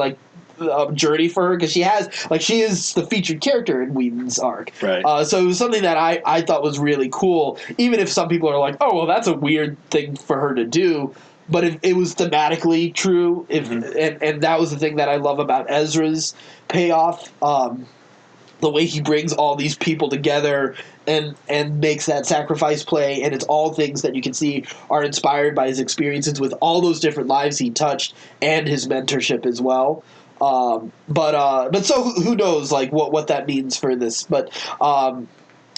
journey for her, because she is the featured character in Whedon's arc. Right. So it was something that I thought was really cool, even if some people are like, oh, well, that's a weird thing for her to do. But it was thematically true, and that was the thing that I love about Ezra's payoff. The way he brings all these people together and makes that sacrifice play, and it's all things that you can see are inspired by his experiences with all those different lives he touched and his mentorship as well. But so who knows like what that means for this? But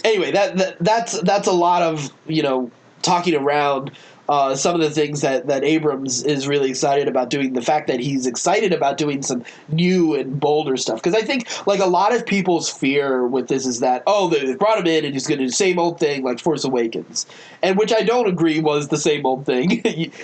anyway, that's a lot of talking around some of the things that Abrams is really excited about doing. The fact that he's excited about doing some new and bolder stuff, because I think like a lot of people's fear with this is that they brought him in and he's going to do the same old thing like Force Awakens, and which I don't agree was the same old thing.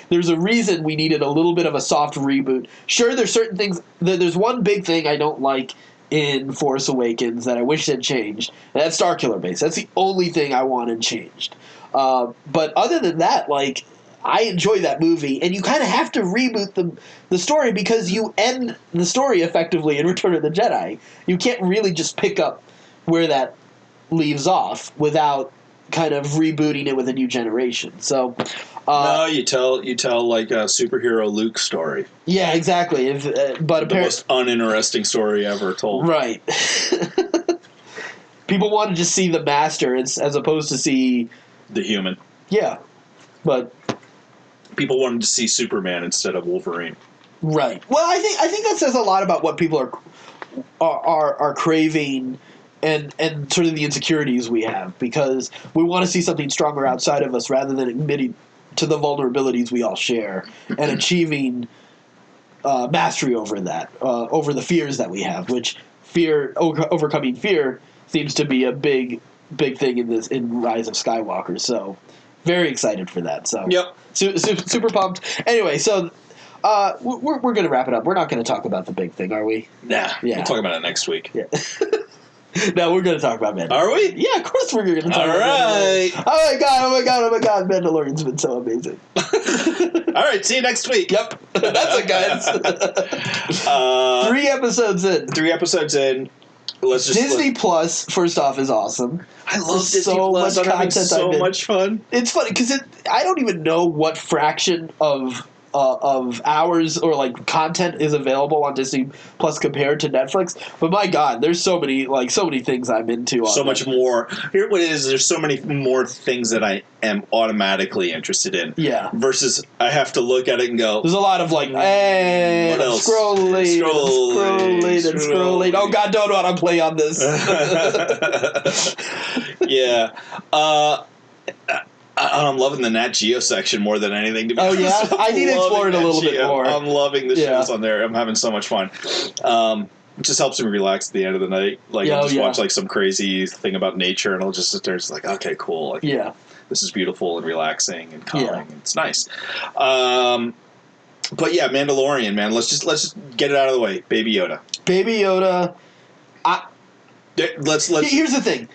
There's a reason we needed a little bit of a soft reboot. Sure, there's certain things. There's one big thing I don't like in Force Awakens that I wish had changed, and that's Starkiller Base. That's the only thing I wanted changed. But other than that, like, I enjoy that movie, and you kind of have to reboot the story because you end the story effectively in Return of the Jedi. You can't really just pick up where that leaves off without kind of rebooting it with a new generation. So, no, you tell like a superhero Luke story. Yeah, exactly. But the most uninteresting story ever told. Right. People want to just see the master as opposed to see the human. Yeah, but people wanted to see Superman instead of Wolverine. Right. Well, I think that says a lot about what people are craving and sort of the insecurities we have, because we want to see something stronger outside of us rather than admitting to the vulnerabilities we all share and achieving mastery over that, over the fears that we have, which overcoming fear seems to be a big thing in Rise of Skywalker. So very excited for that. So yep. Super pumped. Anyway, so we're going to wrap it up. We're not going to talk about the big thing, are we? Nah. Yeah. We'll talk about it next week. Yeah. No, we're going to talk about Mandalorian. Are we? Yeah, of course we're going to talk about Mandalorian. Oh my god, Mandalorian's been so amazing. All right, see you next week. Yep. That's it, guys. 3 episodes in. 3 episodes in. Disney Plus, first off, is awesome. I love Disney Plus. I'm having so much fun. It's funny because I don't even know what fraction of of hours or like content is available on Disney Plus compared to Netflix. But my God, there's so many things I'm into. So much more. Here, what it is, there's so many more things that I am automatically interested in. Yeah. Versus, I have to look at it and go. There's a lot of like, hey, what else? scrolling. Scrolling. Oh God, don't want to play on this. Yeah. I'm loving the Nat Geo section more than anything. To be honest. Yeah? I need to explore it a little bit more. I'm loving the shows on there. I'm having so much fun. It just helps me relax at the end of the night. Like, I'll just watch like some crazy thing about nature, and I'll just sit there. It's like, okay, cool. Like, this is beautiful and relaxing and calming. Yeah. It's nice. But yeah, Mandalorian, man. Let's just get it out of the way. Baby Yoda. Here's the thing.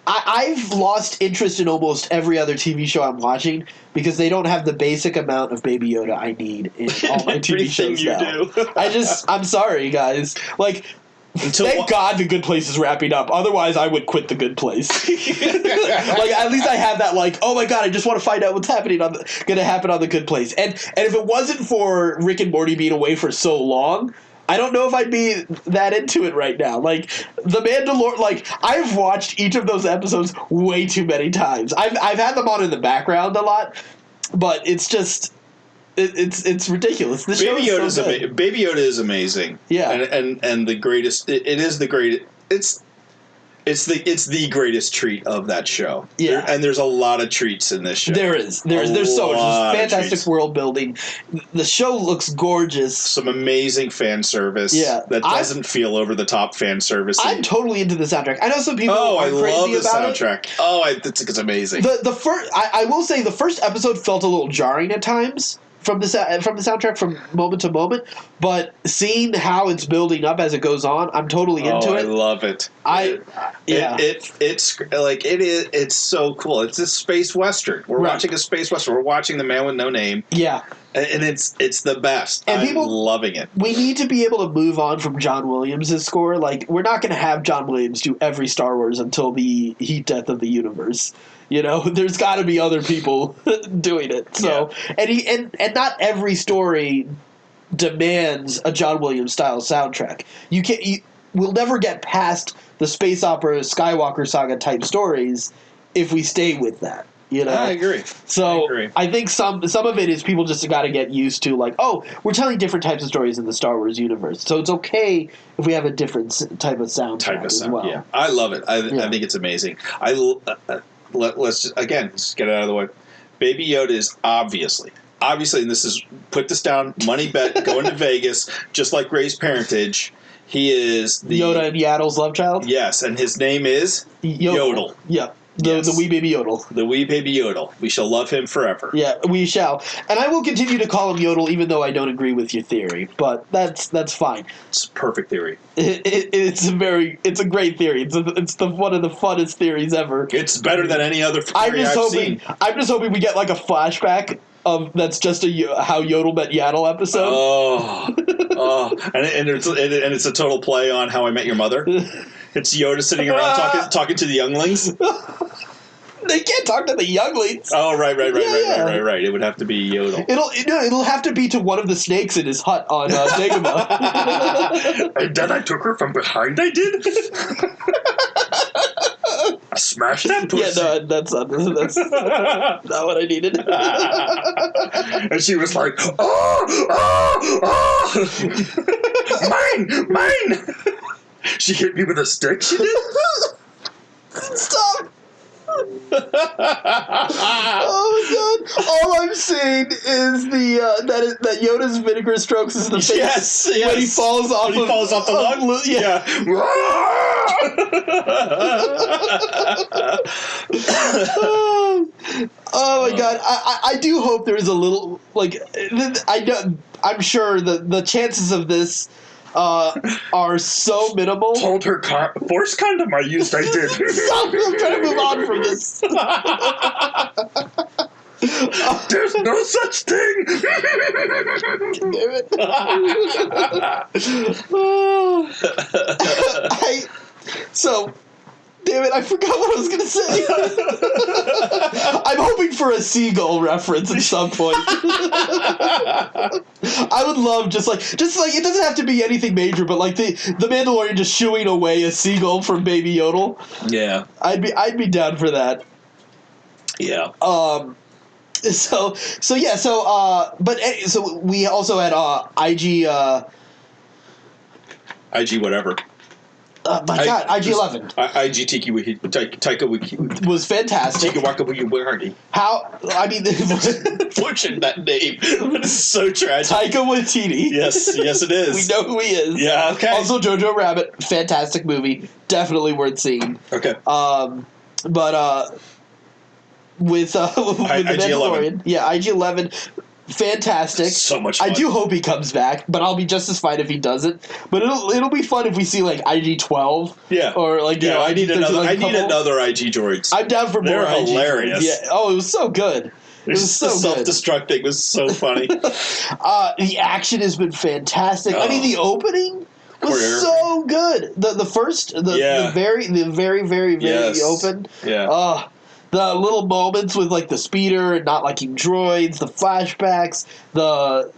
I've lost interest in almost every other TV show I'm watching because they don't have the basic amount of Baby Yoda I need in all my TV shows now. I'm sorry, guys. Like, thank God The Good Place is wrapping up. Otherwise, I would quit The Good Place. Like, at least I have that, like, oh my God, I just want to find out what's going to happen on The Good Place. And if it wasn't for Rick and Morty being away for so long, I don't know if I'd be that into it right now. Like, The Mandalorian, like, I've watched each of those episodes way too many times. I've had them on in the background a lot, but it's just, it's ridiculous. This Baby Yoda is amazing. Yeah. And the greatest, it is the greatest, it's the greatest treat of that show. Yeah. And there's a lot of treats in this show. There's so much. There's fantastic world building. The show looks gorgeous. Some amazing fan service. Yeah. That doesn't feel over the top fan service. I'm totally into the soundtrack. I know some people are crazy about it. I love the soundtrack. It's amazing. The first, I will say, the first episode felt a little jarring at times from the soundtrack from moment to moment, but seeing how it's building up as it goes on, I'm totally into it. I love it. It's so cool. It's a space western. We're watching a space western. We're watching The Man with No Name. Yeah. And it's the best. And I'm loving it. We need to be able to move on from John Williams' score. Like, we're not going to have John Williams do every Star Wars until the heat death of the universe. You know, there's got to be other people doing it. So, and not every story demands a John Williams style soundtrack. We'll never get past the space opera Skywalker saga type stories if we stay with that. You know, I agree. So I think some of it is people just got to get used to, like, oh, we're telling different types of stories in the Star Wars universe, so it's okay if we have a different type of soundtrack as well. Yeah, I love it. I think it's amazing. Let's just get it out of the way. Baby Yoda is obviously, and this is, put this down, money bet, going to Vegas, just like Ray's parentage. He is the Yoda and Yaddle's love child. Yes, and his name is Yodel. Yeah. The wee baby Yodel. The wee baby Yodel. We shall love him forever. Yeah, we shall. And I will continue to call him Yodel, even though I don't agree with your theory. But that's fine. It's a perfect theory. It's a great theory. It's one of the funnest theories ever. It's better than any other theory I've seen. I'm just hoping we get like a flashback of that's just a How Yodel Met Yaddle episode. And it's a total play on How I Met Your Mother. It's Yoda sitting around talking to the younglings. They can't talk to the younglings. Oh, right. It would have to be Yodel. It'll have to be to one of the snakes in his hut on Dagobah. And then I took her from behind. I did. I smashed that pussy. Yeah, no, that's not what I needed. And she was like, mine. She hit me with a stick. She did. Stop. Oh my God! All I'm seeing is that Yoda's vinegar strokes is the face. Yes. When he falls off. When he falls off the log. Yeah. Oh my God! I do hope there is a little, like, I'm sure the chances of this are so minimal. Told her force condom I used. I did. Stop! I'm trying to move on from this. There's no such thing. Damn it. So Damn it, I forgot what I was going to say. I'm hoping for a seagull reference at some point. I would love just like it doesn't have to be anything major, but like the Mandalorian just shooing away a seagull from Baby Yodel. Yeah. I'd be down for that. Yeah. So we also had IG whatever. IG-11. IG Tiki Taika Waititi was fantastic. Tika Waka Wiki. How, I mean... Fortune that name. It's so tragic. Taika Waititi. Yes it is. We know who he is. Yeah, okay. Also, Jojo Rabbit, fantastic movie. Definitely worth seeing. Okay. With the Mandalorian. Yeah, IG-11... fantastic. So much fun. I do hope he comes back, but I'll be just as fine if he doesn't. But it'll be fun if we see like IG-12. Yeah. Or like I need another IG droids. I'm down for more IG. They're hilarious. Yeah. Oh, it was so good. It was so good. The self-destruct thing was so funny. The action has been fantastic. I mean, the opening was so good. The very open. Yeah. The little moments with like the speeder and not liking droids, the flashbacks, the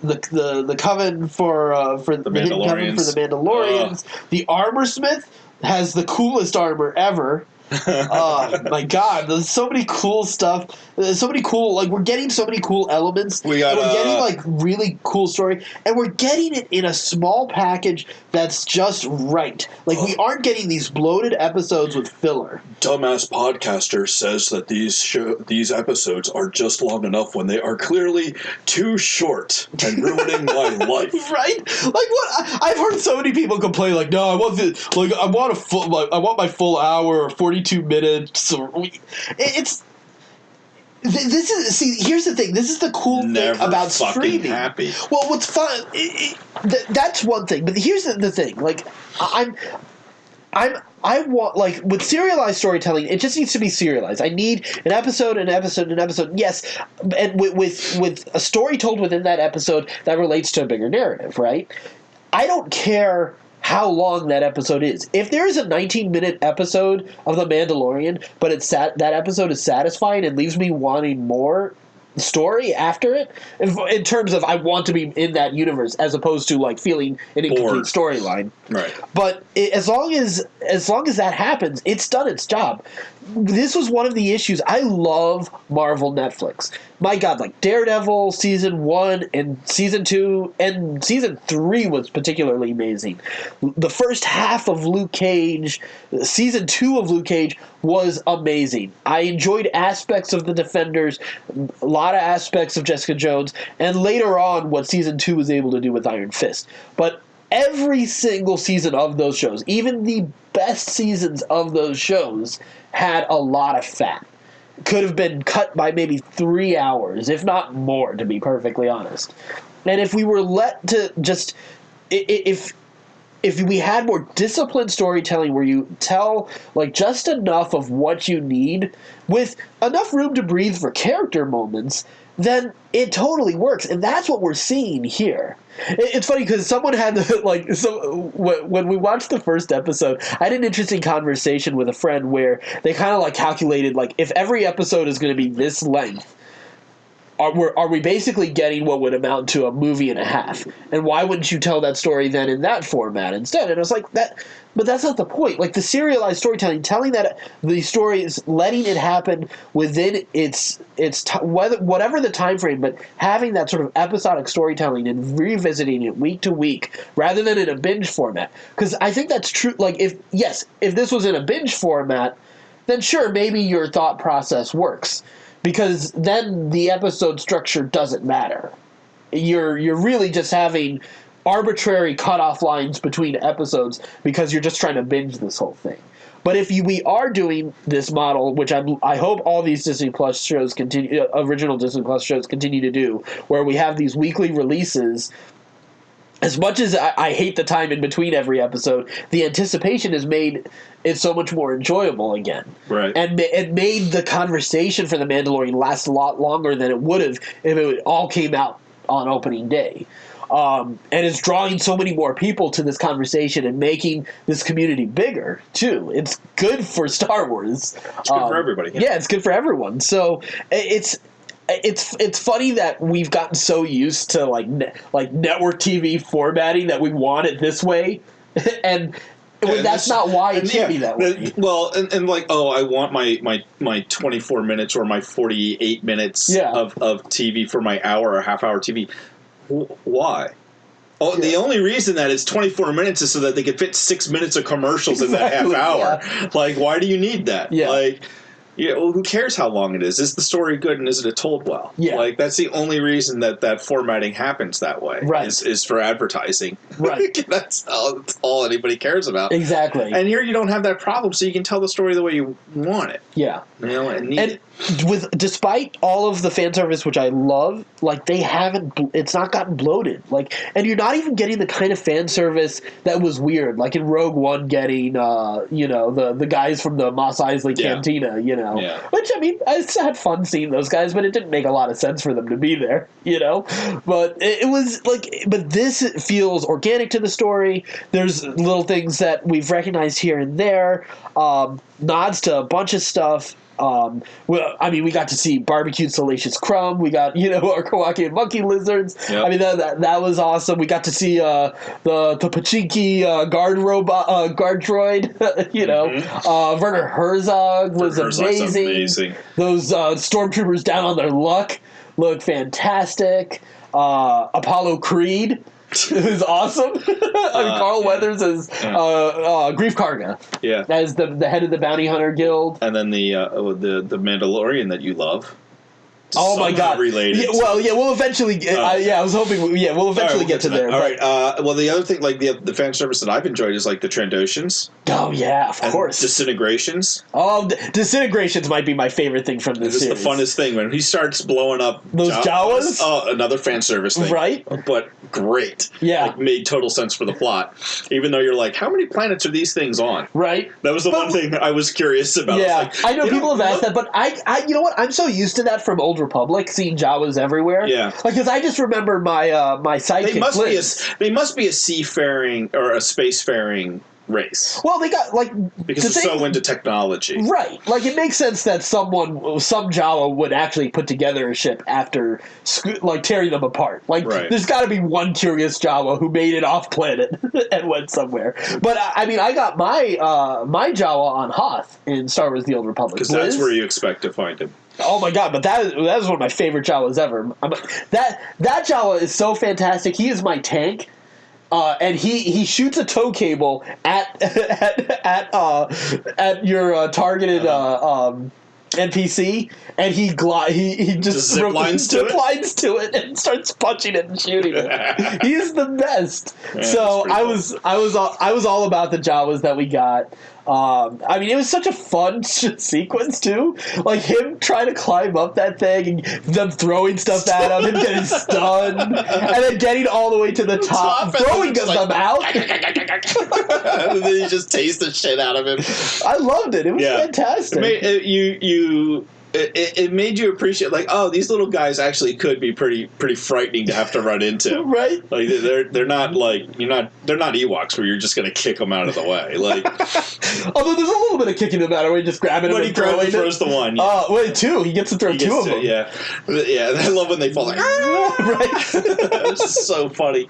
coven for the hidden coven for the Mandalorians. The armor smith has the coolest armor ever. My God, there's so many cool stuff. There's so many cool, like we're getting so many cool elements. We're getting like really cool story, and we're getting it in a small package that's just right. Like we aren't getting these bloated episodes with filler. Dumbass podcaster says that these episodes are just long enough when they are clearly too short and ruining my life. Right? Like what? I've heard so many people complain. Like, no, I want my full hour or 42 minutes. Here's the thing. This is the cool thing about streaming. Happy. Well, what's fun? That's one thing. But here's the thing. Like, I want, like, with serialized storytelling, it just needs to be serialized. I need an episode. Yes, and with a story told within that episode that relates to a bigger narrative, right? I don't care how long that episode is. If there is a 19-minute episode of The Mandalorian, but that episode is satisfying and leaves me wanting more story after it, in terms of I want to be in that universe as opposed to like feeling an incomplete storyline. Right. But as long as that happens, it's done its job. This was one of the issues. I love Marvel Netflix. My God, like Daredevil season 1 and season 2 and season 3 was particularly amazing. The first half of Luke Cage, season 2 of Luke Cage was amazing. I enjoyed aspects of The Defenders, a lot of aspects of Jessica Jones, and later on what season 2 was able to do with Iron Fist. But every single season of those shows, even the best seasons of those shows, had a lot of fat. Could have been cut by maybe 3 hours, if not more, to be perfectly honest. And if we were let to just... If we had more disciplined storytelling where you tell like just enough of what you need with enough room to breathe for character moments, then it totally works. And that's what we're seeing here. It's funny because someone had when we watched the first episode, I had an interesting conversation with a friend where they kind of like calculated like if every episode is going to be this length, are we basically getting what would amount to a movie and a half? And why wouldn't you tell that story then in that format instead? And I was like, but that's not the point. Like the serialized storytelling, telling that the story is letting it happen within whatever the time frame, but having that sort of episodic storytelling and revisiting it week to week rather than in a binge format. Because I think that's true. Like if this was in a binge format, then sure, maybe your thought process works. Because then the episode structure doesn't matter. You're really just having arbitrary cutoff lines between episodes because you're just trying to binge this whole thing. But if we are doing this model, which I hope all these Disney Plus shows original Disney Plus shows continue to do, where we have these weekly releases. As much as I hate the time in between every episode, the anticipation has made it so much more enjoyable again. Right. And it made the conversation for The Mandalorian last a lot longer than it would have if it all came out on opening day. and it's drawing so many more people to this conversation and making this community bigger too. It's good for Star Wars. It's good for everybody. Yeah, it's good for everyone. So it's funny that we've gotten so used to like network TV formatting that we want it this way, and that's not why it should be that way. Well, and like, I want my 24 minutes or my 48 minutes of TV for my hour or half-hour TV. Why? Oh, the only reason that it's 24 minutes is so that they could fit 6 minutes of commercials in that half hour. Yeah. Like, why do you need that? Yeah. Like, well, who cares how long it is? Is the story good and is it told well? Yeah. Like, that's the only reason that formatting happens that way. Right. Is for advertising. Right. That's all anybody cares about. Exactly. And here you don't have that problem, so you can tell the story the way you want it. Yeah. And despite all of the fan service, which I love, like it's not gotten bloated. Like, and you're not even getting the kind of fan service that was weird, like in Rogue One, getting the guys from the Mos Eisley Cantina, which, I mean, I had fun seeing those guys, but it didn't make a lot of sense for them to be there, But it was like, but this feels organic to the story. There's little things that we've recognized here and there, nods to a bunch of stuff. We got to see barbecued Salacious Crumb. We got, our Kawaki and Monkey Lizards. Yep. I mean, that was awesome. We got to see the Pachinki guard droid. Mm-hmm. Werner Herzog was amazing. Those stormtroopers down on their luck look fantastic. Apollo Creed. It was awesome. Carl Weathers as Grief Karga. Yeah, as the head of the Bounty Hunter Guild. And then the Mandalorian that you love. Oh my God! Related. We'll eventually. I was hoping. We'll eventually get to there. All right. Well, the other thing, like the fan service that I've enjoyed is like the Trandoshans. Oh yeah, of course. Disintegrations. Oh, Disintegrations might be my favorite thing from this series. It's the funnest thing when he starts blowing up those Jawas. Oh, another fan service thing, right? But great. Yeah, like, made total sense for the plot. Even though you're like, how many planets are these things on? Right. That was the one thing I was curious about. Yeah, I know people have asked that, but I you know what? I'm so used to that from Old Republic, seeing Jawas everywhere. Yeah, because I just remember my sidekick. They must be a seafaring or a spacefaring race. Well, they got because it's so into technology, right? Like, it makes sense that some Jawa would actually put together a ship after tearing them apart. Like, There's got to be one curious Jawa who made it off planet and went somewhere. But I mean, I got my Jawa on Hoth in Star Wars: The Old Republic, because that's where you expect to find him. Oh my God! But that is one of my favorite Jawas ever. That Jawa is so fantastic. He is my tank. And he shoots a tow cable at your targeted NPC, and he just zip lines to it and starts punching it and shooting it. He's the best. Yeah, so I was all about the Jawas that we got. I mean, it was such a fun sequence too. Like him trying to climb up that thing and them throwing stuff at him and getting stunned, and then getting all the way to the top, throwing them out. And then you just taste the shit out of him. I loved it. It was fantastic. It made you appreciate, like, oh, these little guys actually could be pretty frightening to have to run into. Right? Like they're not like they're not Ewoks where you're just gonna kick them out of the way. Like, although there's a little bit of kicking them out of the way, just grabbing them and throwing it. Throws the one. Wait, two. He gets to throw two of them. Yeah. And I love when they fall like, right? It's so funny.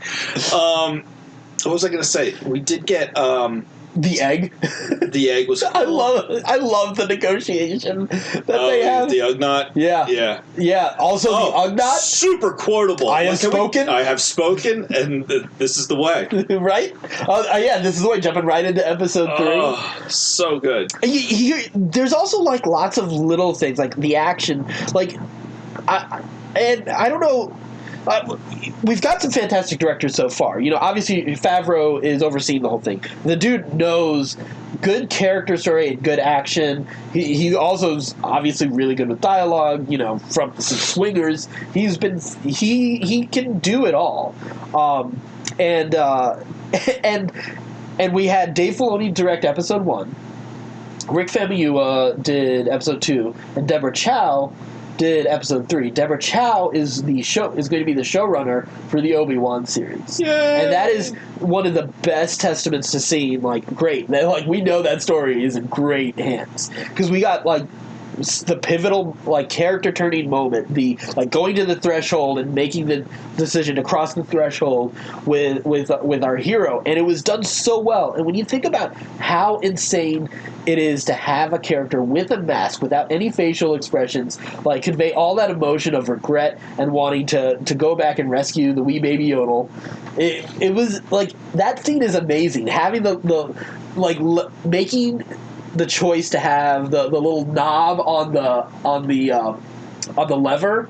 What was I gonna say? We did get the egg. The egg was cool. I love the negotiation that they have. The Ugnaught? Yeah. Also the Ugnaught. Super quotable. I have spoken, and this is the way. Right? This is the way, jumping right into episode 3. Oh, so good. There's also, like, lots of little things, like the action. Like, I don't know... we've got some fantastic directors so far. Obviously Favreau is overseeing the whole thing. The dude knows good character story and good action. He also is obviously really good with dialogue. From Swingers, he can do it all. And we had Dave Filoni direct episode 1. Rick Famuyiwa did episode 2, and Deborah Chow did Episode 3. Deborah Chow is going to be the showrunner for the Obi-Wan series. Yay! And that is one of the best testaments to seeing, like, great. Like, we know that story is in great hands. Because we got, like, the pivotal, like, character turning moment, the, like, going to the threshold and making the decision to cross the threshold with our hero, and it was done so well. And when you think about how insane it is to have a character with a mask without any facial expressions, like, convey all that emotion of regret and wanting to go back and rescue the wee baby Yodel, it was like, that scene is amazing. Having making the choice to have the little knob on the lever,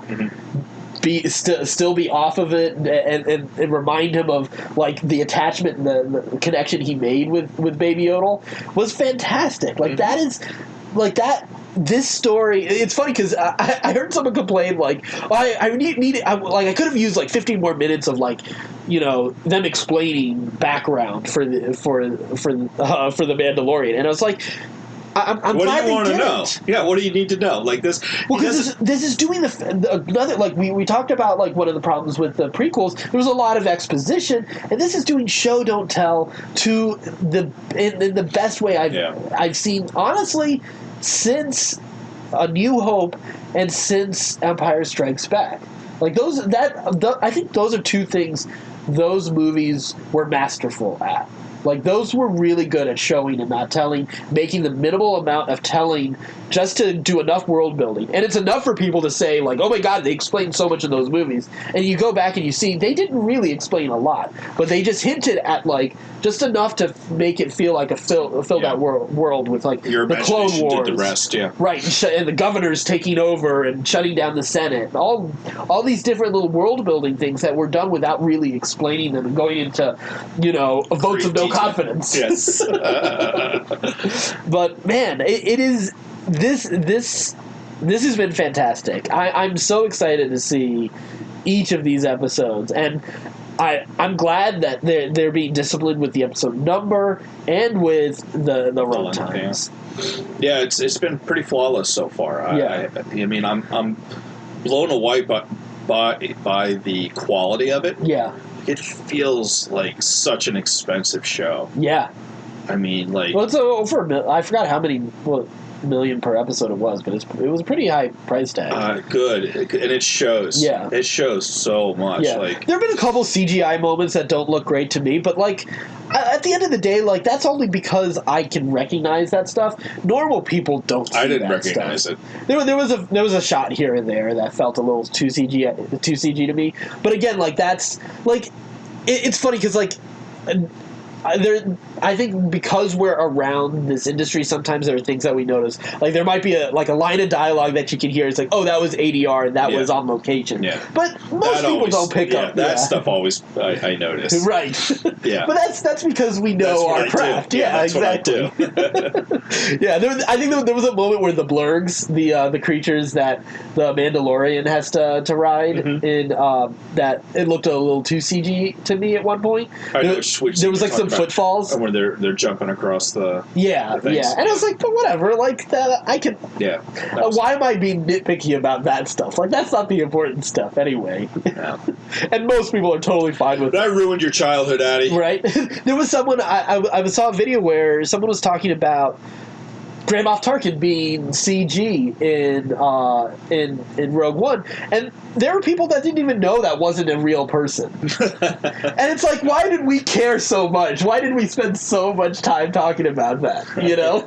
still be off of it, and remind him of, like, the attachment and the connection he made with Baby Yodel was fantastic. Like, that is, like, that. This story, it's funny because I heard someone complain, like, I could have used, like, 15 more minutes of, like, you know, them explaining background for the Mandalorian, and I was like, I'm what glad do you want to know? it. Yeah, what do you need to know? Like this. Well, because this is doing another, like, we talked about, like, one of the problems with the prequels. There was a lot of exposition, and this is doing show don't tell in the best way I've seen, honestly, since A New Hope and since Empire Strikes Back. Like, I think those are two things those movies were masterful at. Like, those were really good at showing and not telling, making the minimal amount of telling just to do enough world building. And it's enough for people to say, like, oh my god, they explained so much in those movies. And you go back and you see, they didn't really explain a lot, but they just hinted at, like, just enough to make it feel like filled out world with, like, your the Clone Wars. Did the rest, yeah. Right, and the governors taking over and shutting down the Senate. All these different little world building things that were done without really explaining them and going into, you know, votes of no confidence. Yes. But man, it is this has been fantastic. I'm so excited to see each of these episodes, and I'm glad that they're being disciplined with the episode number and with the run times. Yeah, it's been pretty flawless so far. Yeah. I mean, I'm blown away by the quality of it. Yeah. It feels like such an expensive show. Yeah. I mean, like... Well, it's over I forgot how many million per episode it was, but it was a pretty high price tag. Good. And it shows. Yeah. It shows so much. Yeah. Like, there have been a couple CGI moments that don't look great to me, but, like, at the end of the day, like, that's only because I can recognize that stuff. Normal people don't see that. I didn't recognize it. There was a shot here and there that felt a little too CG to me. But again, like, that's, like, it's funny because, like, I think because we're around this industry, sometimes there are things that we notice. Like, there might be a line of dialogue that you can hear. It's like, oh, that was ADR and that was on location. Yeah. But most people don't pick up that stuff. Always I notice. Right. Yeah. But that's because we know our craft. Yeah, that's exactly. What I do. Yeah, I think there was a moment where the blurgs, the creatures that the Mandalorian has to ride, in that it looked a little too CG to me at one point. There was like some footfalls. When they're jumping across the and I was like, but whatever, like that I can. Yeah. Why am I being nitpicky about that stuff? Like, that's not the important stuff anyway. Yeah. And most people are totally fine with it. That ruined your childhood, Addy. Right? There was someone I saw a video where someone was talking about Grand Moff Tarkin being CG in Rogue One, and there were people that didn't even know that wasn't a real person. And it's like, why did we care so much? Why did we spend so much time talking about that? You know?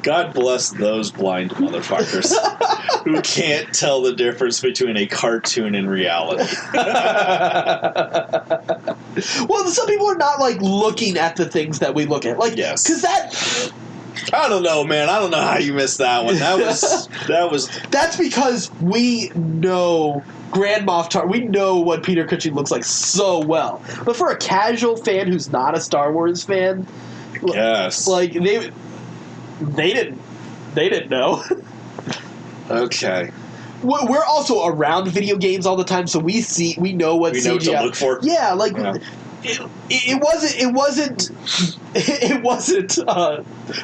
God bless those blind motherfuckers who can't tell the difference between a cartoon and reality. Well, some people are not, like, looking at the things that we look at. Like, yes. Because that... I don't know, man. I don't know how you missed that one. That was. That's because we know Grand Moff Tarkin. We know what Peter Cushing looks like so well. But for a casual fan who's not a Star Wars fan, yes, like they didn't know. Okay. We're also around video games all the time, so we know what CGI. We know what to look for. Yeah, like. Yeah. It wasn't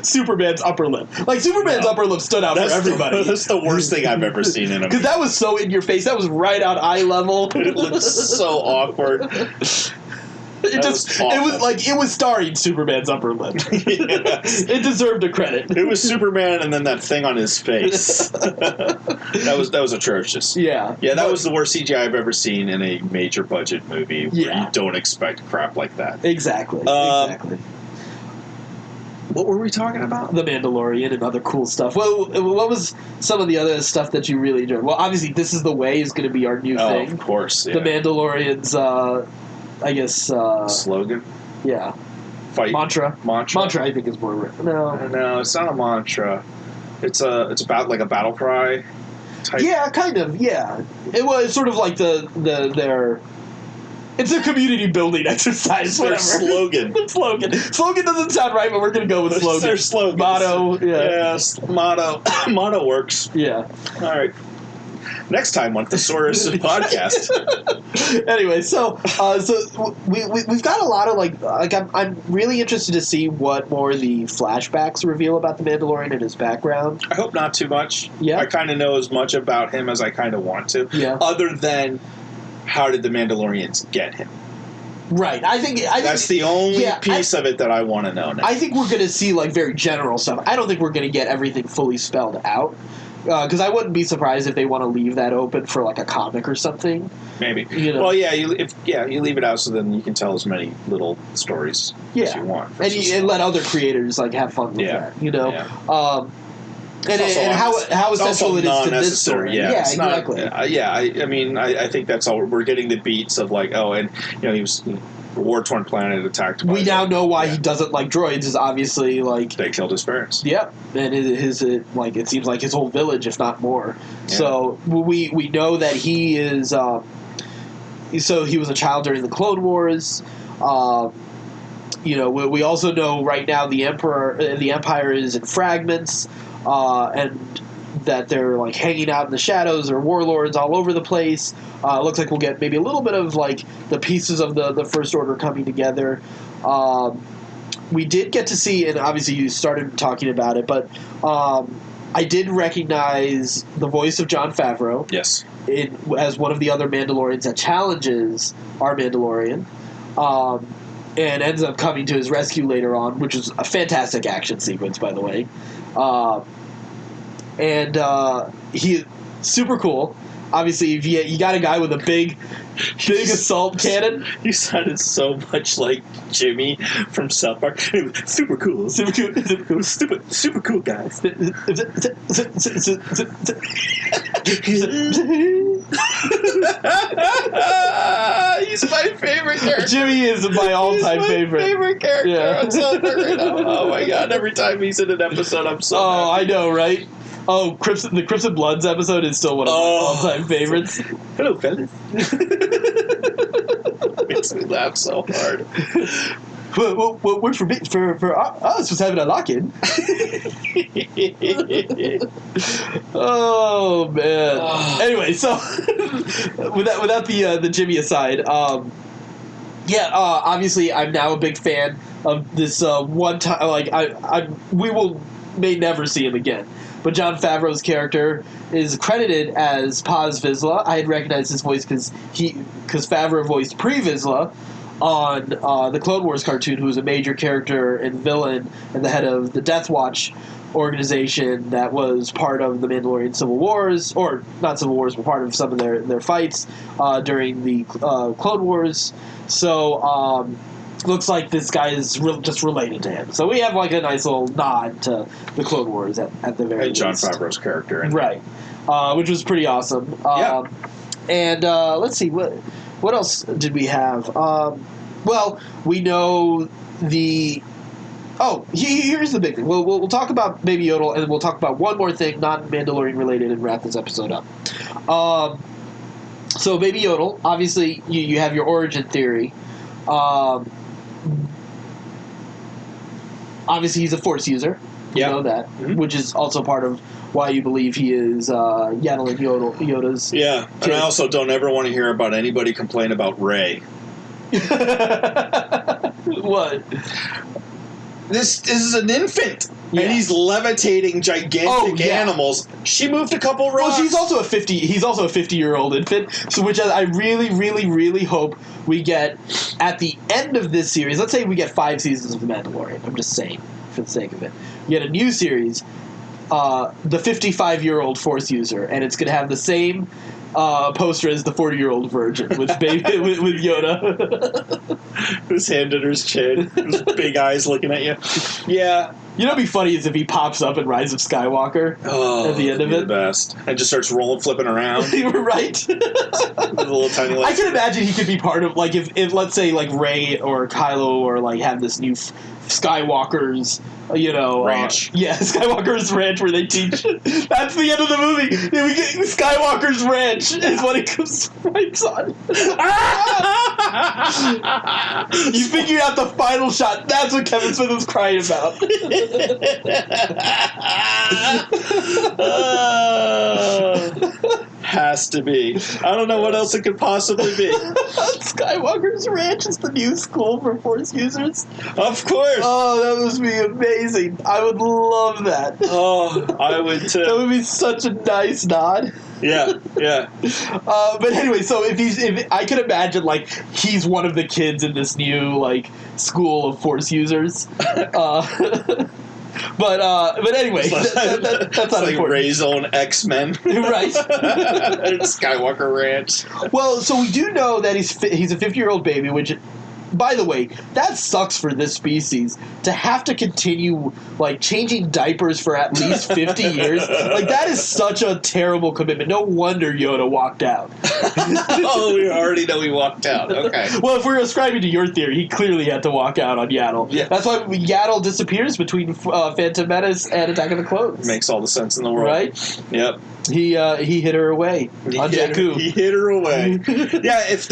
Superman's upper lip. Like, Superman's upper lip stood out for everybody. That's the worst thing I've ever seen in a movie. Because that was so in your face. That was right out eye level. It looked so awkward. It was starring Superman's upper lip. Yes. It deserved a credit. It was Superman and then that thing on his face. that was atrocious. Yeah. Yeah, that was the worst CGI I've ever seen in a major budget movie where you don't expect crap like that. Exactly. Exactly. What were we talking about? The Mandalorian and other cool stuff. Well, what was some of the other stuff that you really enjoyed? Well, obviously, This Is the Way is going to be our new thing. Of course, yeah. The Mandalorian's, I guess... slogan? Yeah. Fight. Mantra, I think, is more... No, it's not a mantra. It's about, like, a battle cry type. Yeah, kind of, yeah. It was sort of like their... It's a community building exercise. Their slogan. Slogan. Slogan doesn't sound right, but we're going to go with slogan. Their slogan. Motto. Yeah. Yes, motto. Motto works. Yeah. All right. Next time on Thesaurus podcast. Anyway, so we've got a lot of I'm really interested to see what more the flashbacks reveal about the Mandalorian and his background. I hope not too much. Yeah. I kind of know as much about him as I kind of want to. Yeah. Other than how did the Mandalorians get him? Right. I think that's the only piece of it that I want to know now. I think we're going to see like very general stuff. I don't think we're going to get everything fully spelled out. Because I wouldn't be surprised if they want to leave that open for like a comic or something. Maybe. You know? Well, yeah. You leave it out so then you can tell as many little stories as you want, and let other creators like have fun with that. You know. Yeah. And how essential it is to this story. Yeah, exactly. I mean, I think that's all. We're getting the beats of like, and he was war-torn planet attacked. We now know why he doesn't like droids. Is obviously like they killed his parents. Yep, and it seems like his whole village, if not more. Yeah. So we know that he is. So he was a child during the Clone Wars. We also know right now the Empire is in fragments. And that they're like hanging out in the shadows or warlords all over the place. Looks like we'll get maybe a little bit of like the pieces of the First Order coming together. We did get to see, and obviously you started talking about it, but I did recognize the voice of Jon Favreau. Yes. As one of the other Mandalorians that challenges our Mandalorian. And ends up coming to his rescue later on, which is a fantastic action sequence, by the way. He super cool. Obviously, if you got a guy with a big assault cannon. You sounded so much like Jimmy from South Park. Super cool, super cool guy. He's my favorite character. Jimmy is my all-time favorite. Favorite character on South Park right now. Oh my god! Every time he's in an episode, I'm so. Oh, happy. I know, right? Oh, the Crips and Bloods episode is still one of my all-time favorites. Hello, fellas. Makes me laugh so hard. What works for us was having a lock-in. Oh man. Anyway, so without the Jimmy aside, obviously I'm now a big fan of this one time. Like we may never see him again. But Jon Favreau's character is credited as Paz Vizsla. I had recognized his voice because Favreau voiced Pre-Vizsla on the Clone Wars cartoon, who was a major character and villain and the head of the Death Watch organization that was part of the Mandalorian Civil Wars, or not Civil Wars, but part of some of their fights during the Clone Wars. So looks like this guy is just related to him. So we have like a nice little nod to the Clone Wars at the very least. And Jon Favreau's character. Right. Which was pretty awesome. And let's see, what else did we have? Well, we know the... Oh, here's the big thing. We'll talk about Baby Yoda, and we'll talk about one more thing, non-Mandalorian related, and wrap this episode up. So Baby Yoda, obviously you have your origin theory. Obviously, he's a Force user. We know that, which is also part of why you believe he is Yaddle and Yoda's kid. And I also don't ever want to hear about anybody complain about Rey. What? This is an infant, Yeah. and he's levitating gigantic animals. She moved a couple rocks. Well, he's also a 50-year-old infant, so which I really, really, really hope we get at the end of this series. Let's say we get 5 seasons of The Mandalorian. I'm just saying, for the sake of it. You get a new series, the 55-year-old Force user, and it's going to have the same poster as the 40-year-old virgin with baby with Yoda. His hand under his chin, his big eyes looking at you. Yeah. You know what'd be funny is if he pops up in Rise of Skywalker at the end of it. The best. And just starts flipping around. You were right. With a little tiny I can imagine he could be part of, like, if let's say, like, Rey or Kylo or, like, have this new Skywalker's, ranch. Skywalker's ranch where they teach. That's the end of the movie. We get Skywalker's ranch is what it comes right on. You figured out the final shot. That's what Kevin Smith was crying about. Has to be. I don't know what else it could possibly be. Skywalker's Ranch is the new school for Force users. Of course. Oh, that must be amazing. I would love that. Oh, I would too. That would be such a nice nod. Yeah. But anyway, so if I could imagine, like, he's one of the kids in this new, like, school of Force users. But anyway, that's not like important. Rey's own X-Men. Right. Skywalker Ranch. Well, so we do know that he's a 50-year-old baby, which, by the way, that sucks for this species to have to continue, like, changing diapers for at least 50 years. Like, that is such a terrible commitment. No wonder Yoda walked out. Oh, we already know he walked out. Okay. Well, if we're ascribing to your theory, he clearly had to walk out on Yaddle. Yeah. That's why Yaddle disappears between Phantom Menace and Attack of the Clones. Makes all the sense in the world. Right? Yep. He hid her away on Jakku. He hid her away. Yeah. If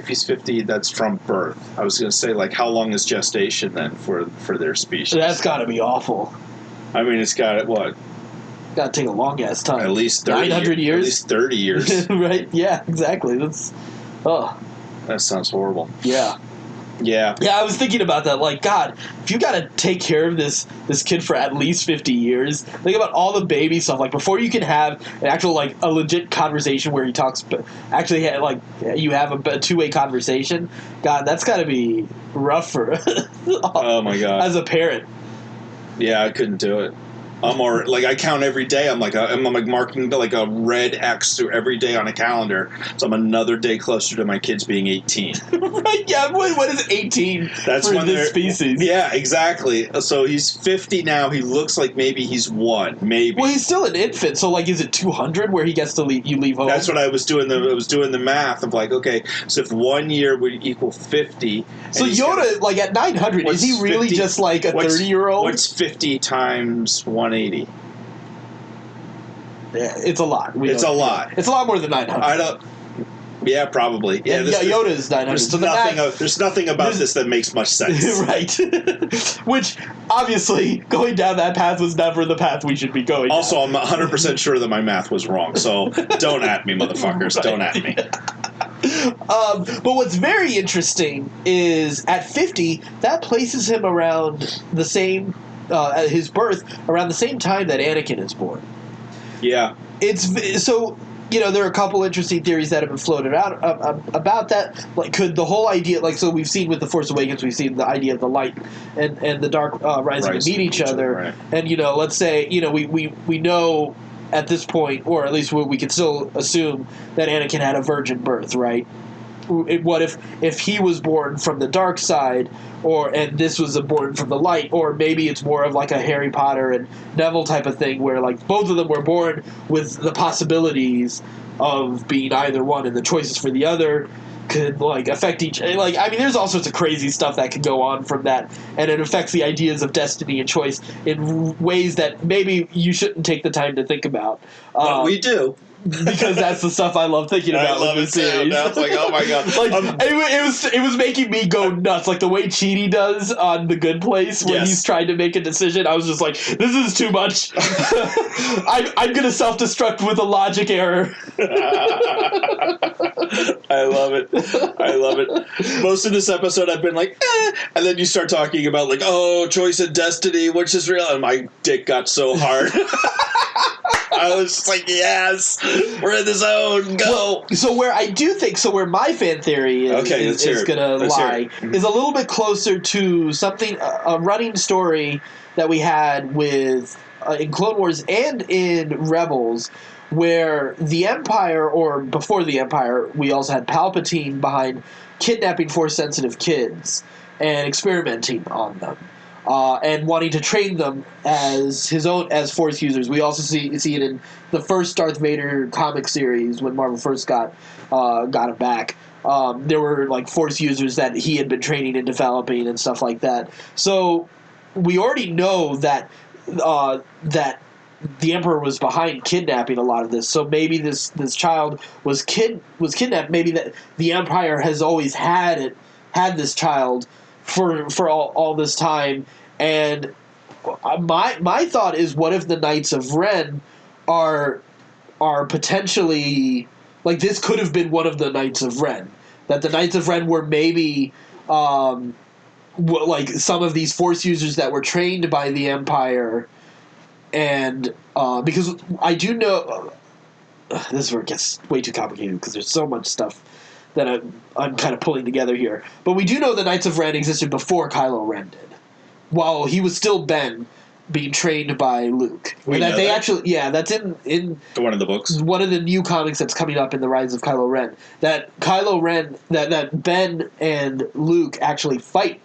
he's 50, that's from birth. I was going to say, like, how long is gestation then for their species? That's got to be awful. I mean, it's got what? Got to take a long ass time. At least 30 900 years. At least 30 years. Right? Yeah. Exactly. That's. Oh. That sounds horrible. Yeah. Yeah. Yeah, I was thinking about that. Like, God, if you got to take care of this kid for at least 50 years, think about all the baby stuff. Like, before you can have an actual, like, a legit conversation where he talks, actually, like, you have a two-way conversation. God, that's got to be rough for. Oh my God. As a parent. Yeah, I couldn't do it. I count every day. I'm marking like a red X through every day on a calendar. So I'm another day closer to my kids being 18. Right? Yeah. What is 18? That's for when this species. Yeah, exactly. So he's 50 now. He looks like maybe he's 1. Maybe. Well, he's still an infant. So, like, is it 200 where he gets to leave home? That's what I was doing. I was doing the math of, like, okay, so if 1 year would equal 50. So Yoda, like, at 900, is he really 50, just like a 30-year-old? What's 50 times 180? Yeah, it's a lot. It's a lot. It's a lot more than 900. I don't. Yeah, probably. Yeah, Yoda is 900. There's nothing about this that makes much sense. Right. Which, obviously, going down that path was never the path we should be going Also, down. I'm 100% sure that my math was wrong, so don't at me, motherfuckers. Right. Don't at me. But what's very interesting is, at 50, that places him around the same, at his birth, around the same time that Anakin is born. Yeah. It's so, there are a couple interesting theories that have been floated out about that. Like, could the whole idea, like, so we've seen with The Force Awakens, we've seen the idea of the light and the dark rising to meet each other. Right. And, let's say, we know at this point, or at least we could still assume that Anakin had a virgin birth, right? What if he was born from the dark side, and this was born from the light, or maybe it's more of like a Harry Potter and Neville type of thing, where, like, both of them were born with the possibilities of being either one, and the choices for the other could, like, affect each. Like, I mean, there's all sorts of crazy stuff that could go on from that, and it affects the ideas of destiny and choice in ways that maybe you shouldn't take the time to think about. But we do. because that's the stuff I love thinking about. I love with it the series. too. Now it's like, oh my god! It was making me go nuts, like the way Chidi does on The Good Place when he's trying to make a decision. I was just like, this is too much. I'm gonna self-destruct with a logic error. I love it. Most of this episode, I've been like, and then you start talking about like, oh, choice and destiny, which is real, and my dick got so hard. I was just like, yes, we're in the zone, go. Well, where my fan theory is going to lie is a little bit closer to something, a running story that we had with in Clone Wars and in Rebels, where the Empire, or before the Empire, we also had Palpatine behind kidnapping Force-sensitive kids and experimenting on them. And wanting to train them as Force users. We also see it in the first Darth Vader comic series when Marvel first got him back. There were like Force users that he had been training and developing and stuff like that. So we already know that the Emperor was behind kidnapping a lot of this. So maybe this child was kidnapped. Maybe that the Empire has always had this child for all this time. And my thought is, what if the Knights of Ren are potentially, like, this could have been one of the Knights of Ren, that the Knights of Ren were maybe like some of these Force users that were trained by the Empire, and because I do know this is where it gets way too complicated because there's so much stuff that I'm kind of pulling together here. But we do know the Knights of Ren existed before Kylo Ren did, while he was still Ben, being trained by Luke. And that they actually, that's in one of the books, one of the new comics that's coming up in The Rise of Kylo Ren. That Kylo Ren, that Ben and Luke actually fight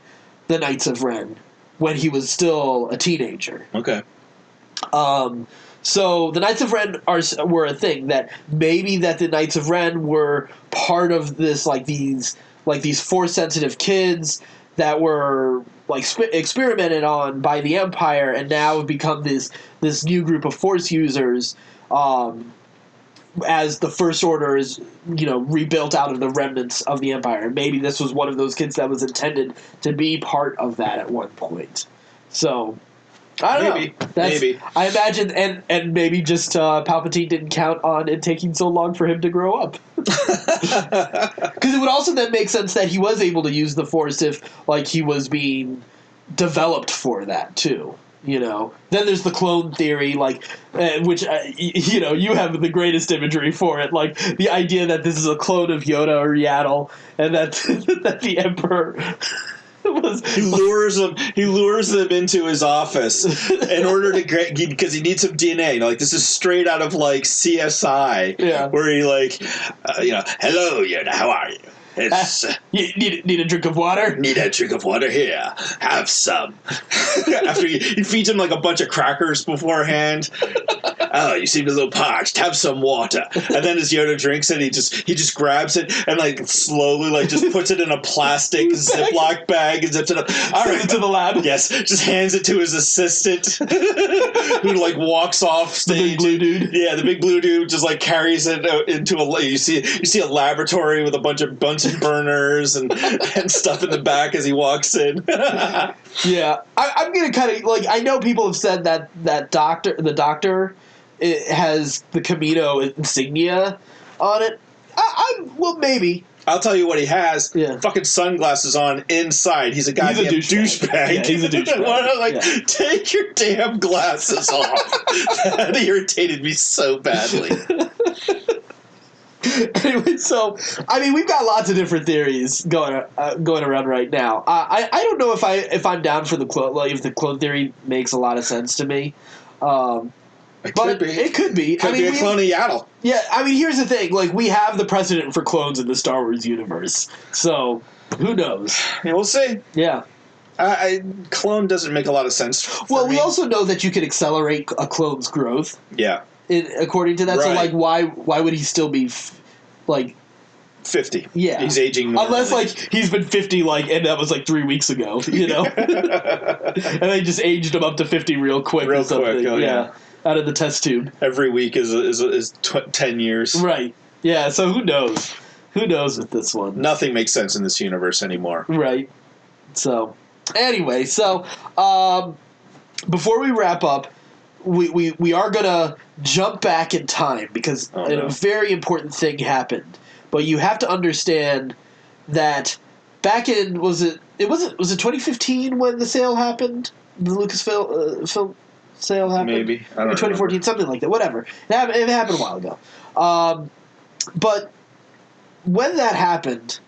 the Knights of Ren when he was still a teenager. Okay. So the Knights of Ren were a thing, that maybe that the Knights of Ren were part of this, like these Force-sensitive kids that were like experimented on by the Empire, and now have become this new group of Force users, as the First Order is rebuilt out of the remnants of the Empire. And maybe this was one of those kids that was intended to be part of that at one point. So I don't know. Maybe. I imagine, and maybe just Palpatine didn't count on it taking so long for him to grow up. Because it would also then make sense that he was able to use the Force if, like, he was being developed for that too. Then there's the clone theory, like, which you have the greatest imagery for it, like the idea that this is a clone of Yoda or Yaddle, and that that the Emperor. He lures them into his office in order to because he needs some DNA. Like, this is straight out of like CSI, where he like, hello Yoda, how are you? You need a drink of water? Need a drink of water here. Have some. After he feeds him like a bunch of crackers beforehand. Oh, you seem a little parched. Have some water. And then as Yoda drinks it, he just grabs it and like slowly like just puts it in a plastic Ziploc bag and zips it up. All right, to the lab. Yes, just hands it to his assistant, who like walks off stage. The big blue dude. Yeah, the big blue dude just like carries it into a. You see a laboratory with a bunch of Bunsen burners and stuff in the back as he walks in. Yeah, I'm gonna kind of like. I know people have said that the doctor. It has the Camino insignia on it. Well, maybe. I'll tell you what he has. Yeah. Fucking sunglasses on inside. He's a goddamn douchebag. Yeah, he's a douchebag. Take your damn glasses off. That irritated me so badly. Anyway, so I mean, we've got lots of different theories going around right now. I don't know if I'm down for the clone. Like, if the clone theory makes a lot of sense to me. It could be. It could be. Could be a clone of Yaddle. Yeah, I mean, here's the thing. Like, we have the precedent for clones in the Star Wars universe. So, who knows? Yeah, we'll see. Yeah. Clone doesn't make a lot of sense for Well, me. we also know that you can accelerate a clone's growth. Yeah. According to that. Right. So, like, why would he still be, 50. Yeah. He's aging normally. Unless, like, he's been 50, like, and that was, like, 3 weeks ago, And they just aged him up to 50 real quick or something. Oh, yeah. out of the test tube. Every week is 10 years. Right. Yeah, so who knows? Who knows with this one? Nothing makes sense in this universe anymore. Right. So, anyway, before we wrap up, we are going to jump back in time because a very important thing happened. But you have to understand that back in, was it 2015 when the sale happened? The Lucasfilm film sale happened? Maybe. I don't know. 2014, something like that. Whatever. It happened a while ago. But when that happened,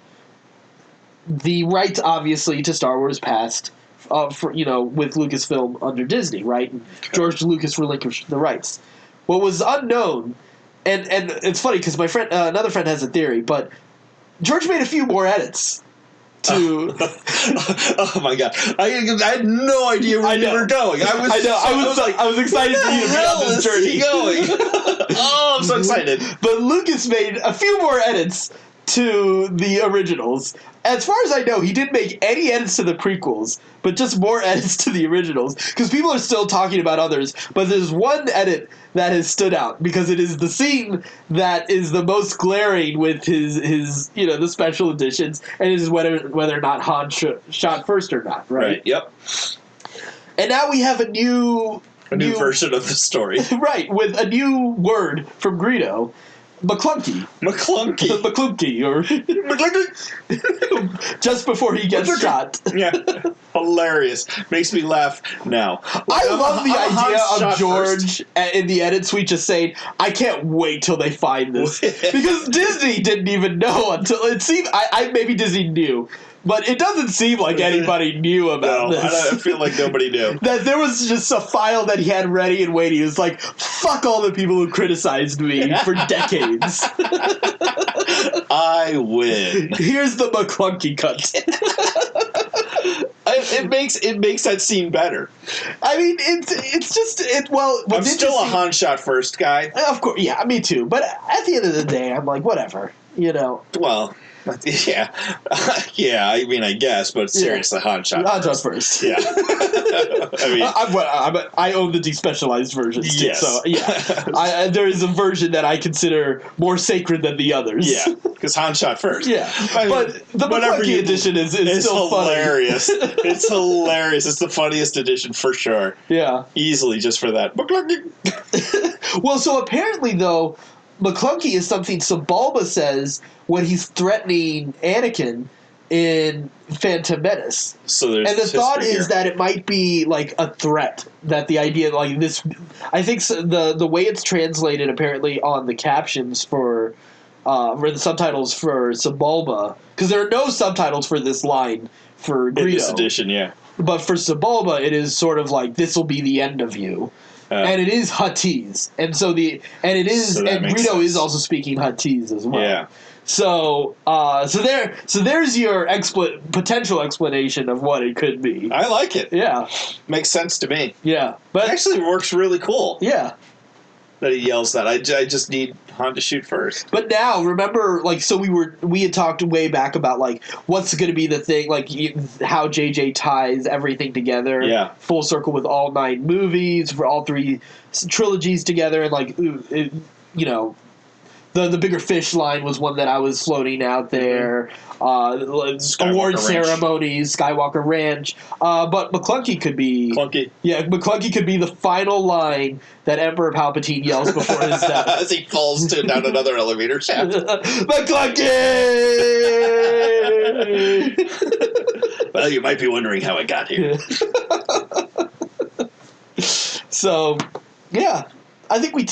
the rights, obviously, to Star Wars passed, with Lucasfilm under Disney, right? And George Lucas relinquished the rights. What was unknown, and it's funny because my friend, another friend, has a theory, but George made a few more edits to. Oh my god! I had no idea where you were going. I was excited for you to be on this journey. Going? Oh, I'm so excited! But Lucas made a few more edits to the originals. As far as I know, he didn't make any edits to the prequels, but just more edits to the originals. Because people are still talking about others, but there's one edit that has stood out because it is the scene that is the most glaring with his the special editions, and it is whether or not Han shot first or not. Right. Yep. And now we have a new version of the story. Right, with a new word from Greedo. MacKlunkey. Or just before he gets shot. Yeah. Hilarious. Makes me laugh now. I love the idea of George in the edit suite just saying, I can't wait till they find this. Because Disney didn't even know until it seemed, maybe Disney knew, but it doesn't seem like anybody knew about this. I feel like nobody knew. That there was just a file that he had ready and waiting. He was like, fuck all the people who criticized me for decades. I win. Here's the MacKlunkey cut. It makes that scene better. I mean, it's just I'm still a Han shot first guy. Of course, yeah, me too. But at the end of the day, I'm like, whatever, Well, yeah, yeah. I mean, I guess, but seriously, Han shot first. Yeah. I mean, I own the despecialized versions too, yes. so yeah. There is a version that I consider more sacred than the others. Yeah, because Han shot first. Yeah, I mean, but the MacKlunkey edition is still hilarious. Funny. It's hilarious. It's the funniest edition for sure. Yeah, easily just for that. Well, so apparently though, MacKlunkey is something Sebulba says when he's threatening Anakin in Phantom Menace. So there's and the thought is that it might be like a threat. That the idea like this, I think the way it's translated apparently on the captions for the subtitles for Sebulba, because there are no subtitles for this line for Greedo. In this edition, yeah. But for Sebulba, it is sort of like, this will be the end of you. And it is Huttese, and Greedo is also speaking Huttese as well. Yeah. So there's your potential explanation of what it could be. I like it. Yeah, makes sense to me. Yeah, but it actually works really cool. Yeah, that he yells that. I just need Han to shoot first. But now, remember, like, so we had talked way back about like what's going to be the thing, like how JJ ties everything together, full circle with all 9 movies for all 3 trilogies together, and like the bigger fish line was one that I was floating out there. Award ceremonies, Skywalker Ranch. But MacKlunkey could be... MacKlunkey could be the final line that Emperor Palpatine yells before his death. As he falls down another elevator shaft. MacKlunkey! Well, you might be wondering how I got here. So, yeah. I think we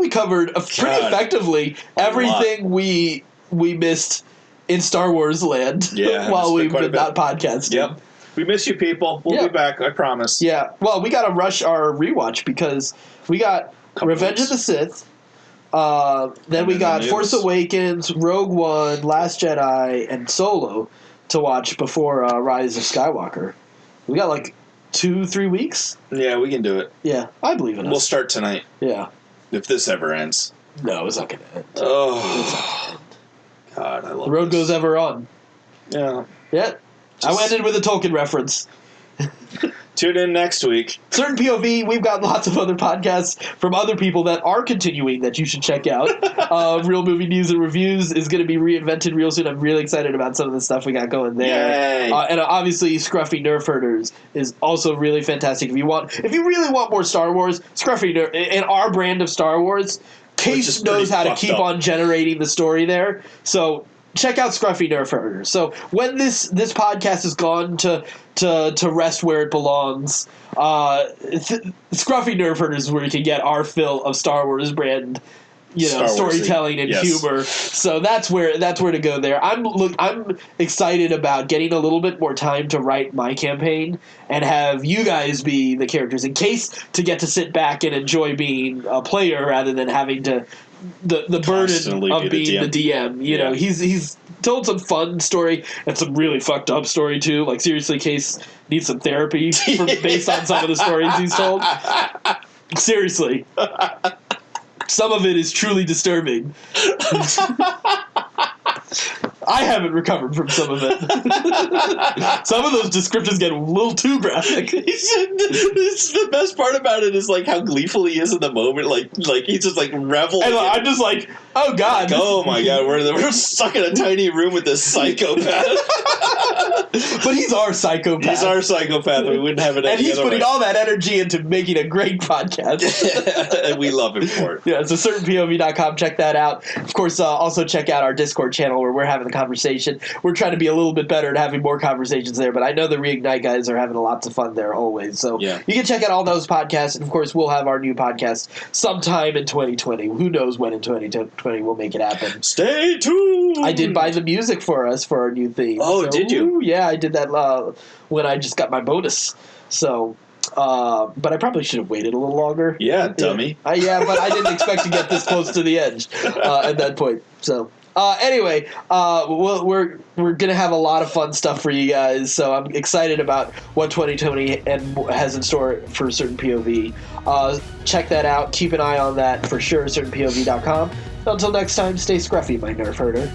covered pretty effectively everything we missed in Star Wars land while we've been not podcasting. Yep. We miss you people. We'll be back, I promise. Yeah. Well, we got to rush our rewatch because we got Revenge of the Sith. Then we got Force Awakens, Rogue One, Last Jedi, and Solo to watch before Rise of Skywalker. We got like 2-3 weeks? Yeah, we can do it. Yeah, I believe in us. We'll start tonight. Yeah. If this ever ends. No, it's not going to end. Oh. God, I love The road goes ever on. Yeah. Yeah. I ended with a Tolkien reference. Tune in next week. Certain POV, we've got lots of other podcasts from other people that are continuing that you should check out. Real Movie News and Reviews is going to be reinvented real soon. I'm really excited about some of the stuff we got going there. And obviously, Scruffy Nerf Herders is also really fantastic. If you really want more Star Wars, Scruffy Nerf, and our brand of Star Wars, Case knows how to keep on generating the story there. So check out Scruffy Nerf Herders. So when this podcast has gone to rest where it belongs, Scruffy Nerf Herders is where you can get our fill of Star Wars brand, storytelling and humor. So that's where to go there. I'm excited about getting a little bit more time to write my campaign and have you guys be the characters, in case to get to sit back and enjoy being a player rather than having to the burden of being the DM. You know, he's told some fun story and some really fucked up story too. Like, seriously, Case needs some therapy based on some of the stories he's told. Seriously. Some of it is truly disturbing. I haven't recovered from some of it. Some of those descriptions get a little too graphic. The best part about it is like how gleeful he is in the moment. Like he's just like reveling. And I'm just like, oh god, oh my god, we're stuck in a tiny room with this psychopath. But he's our psychopath. He's our psychopath. We wouldn't have it. And he's putting all that energy into making a great podcast. And we love him for it. Yeah, so certainpov.com. Check that out. Of course, also check out our Discord channel where we're having the conversation. We're trying to be a little bit better at having more conversations there, but I know the Reignite guys are having lots of fun there always. So you can check out all those podcasts. And of course, we'll have our new podcast sometime in 2020. Who knows when in 2020 we'll make it happen. Stay tuned. I did buy the music for us for our new theme. Oh, did you? Yeah, I did that when I just got my bonus. So, but I probably should have waited a little longer. Yeah, dummy. Yeah, but I didn't expect to get this close to the edge at that point. So, anyway, we're gonna have a lot of fun stuff for you guys. So I'm excited about what 2020 has in store for Certain POV. Check that out. Keep an eye on that for sure. CertainPOV.com. Until next time, stay scruffy, my Nerf herder.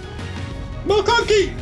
MacKlunkey!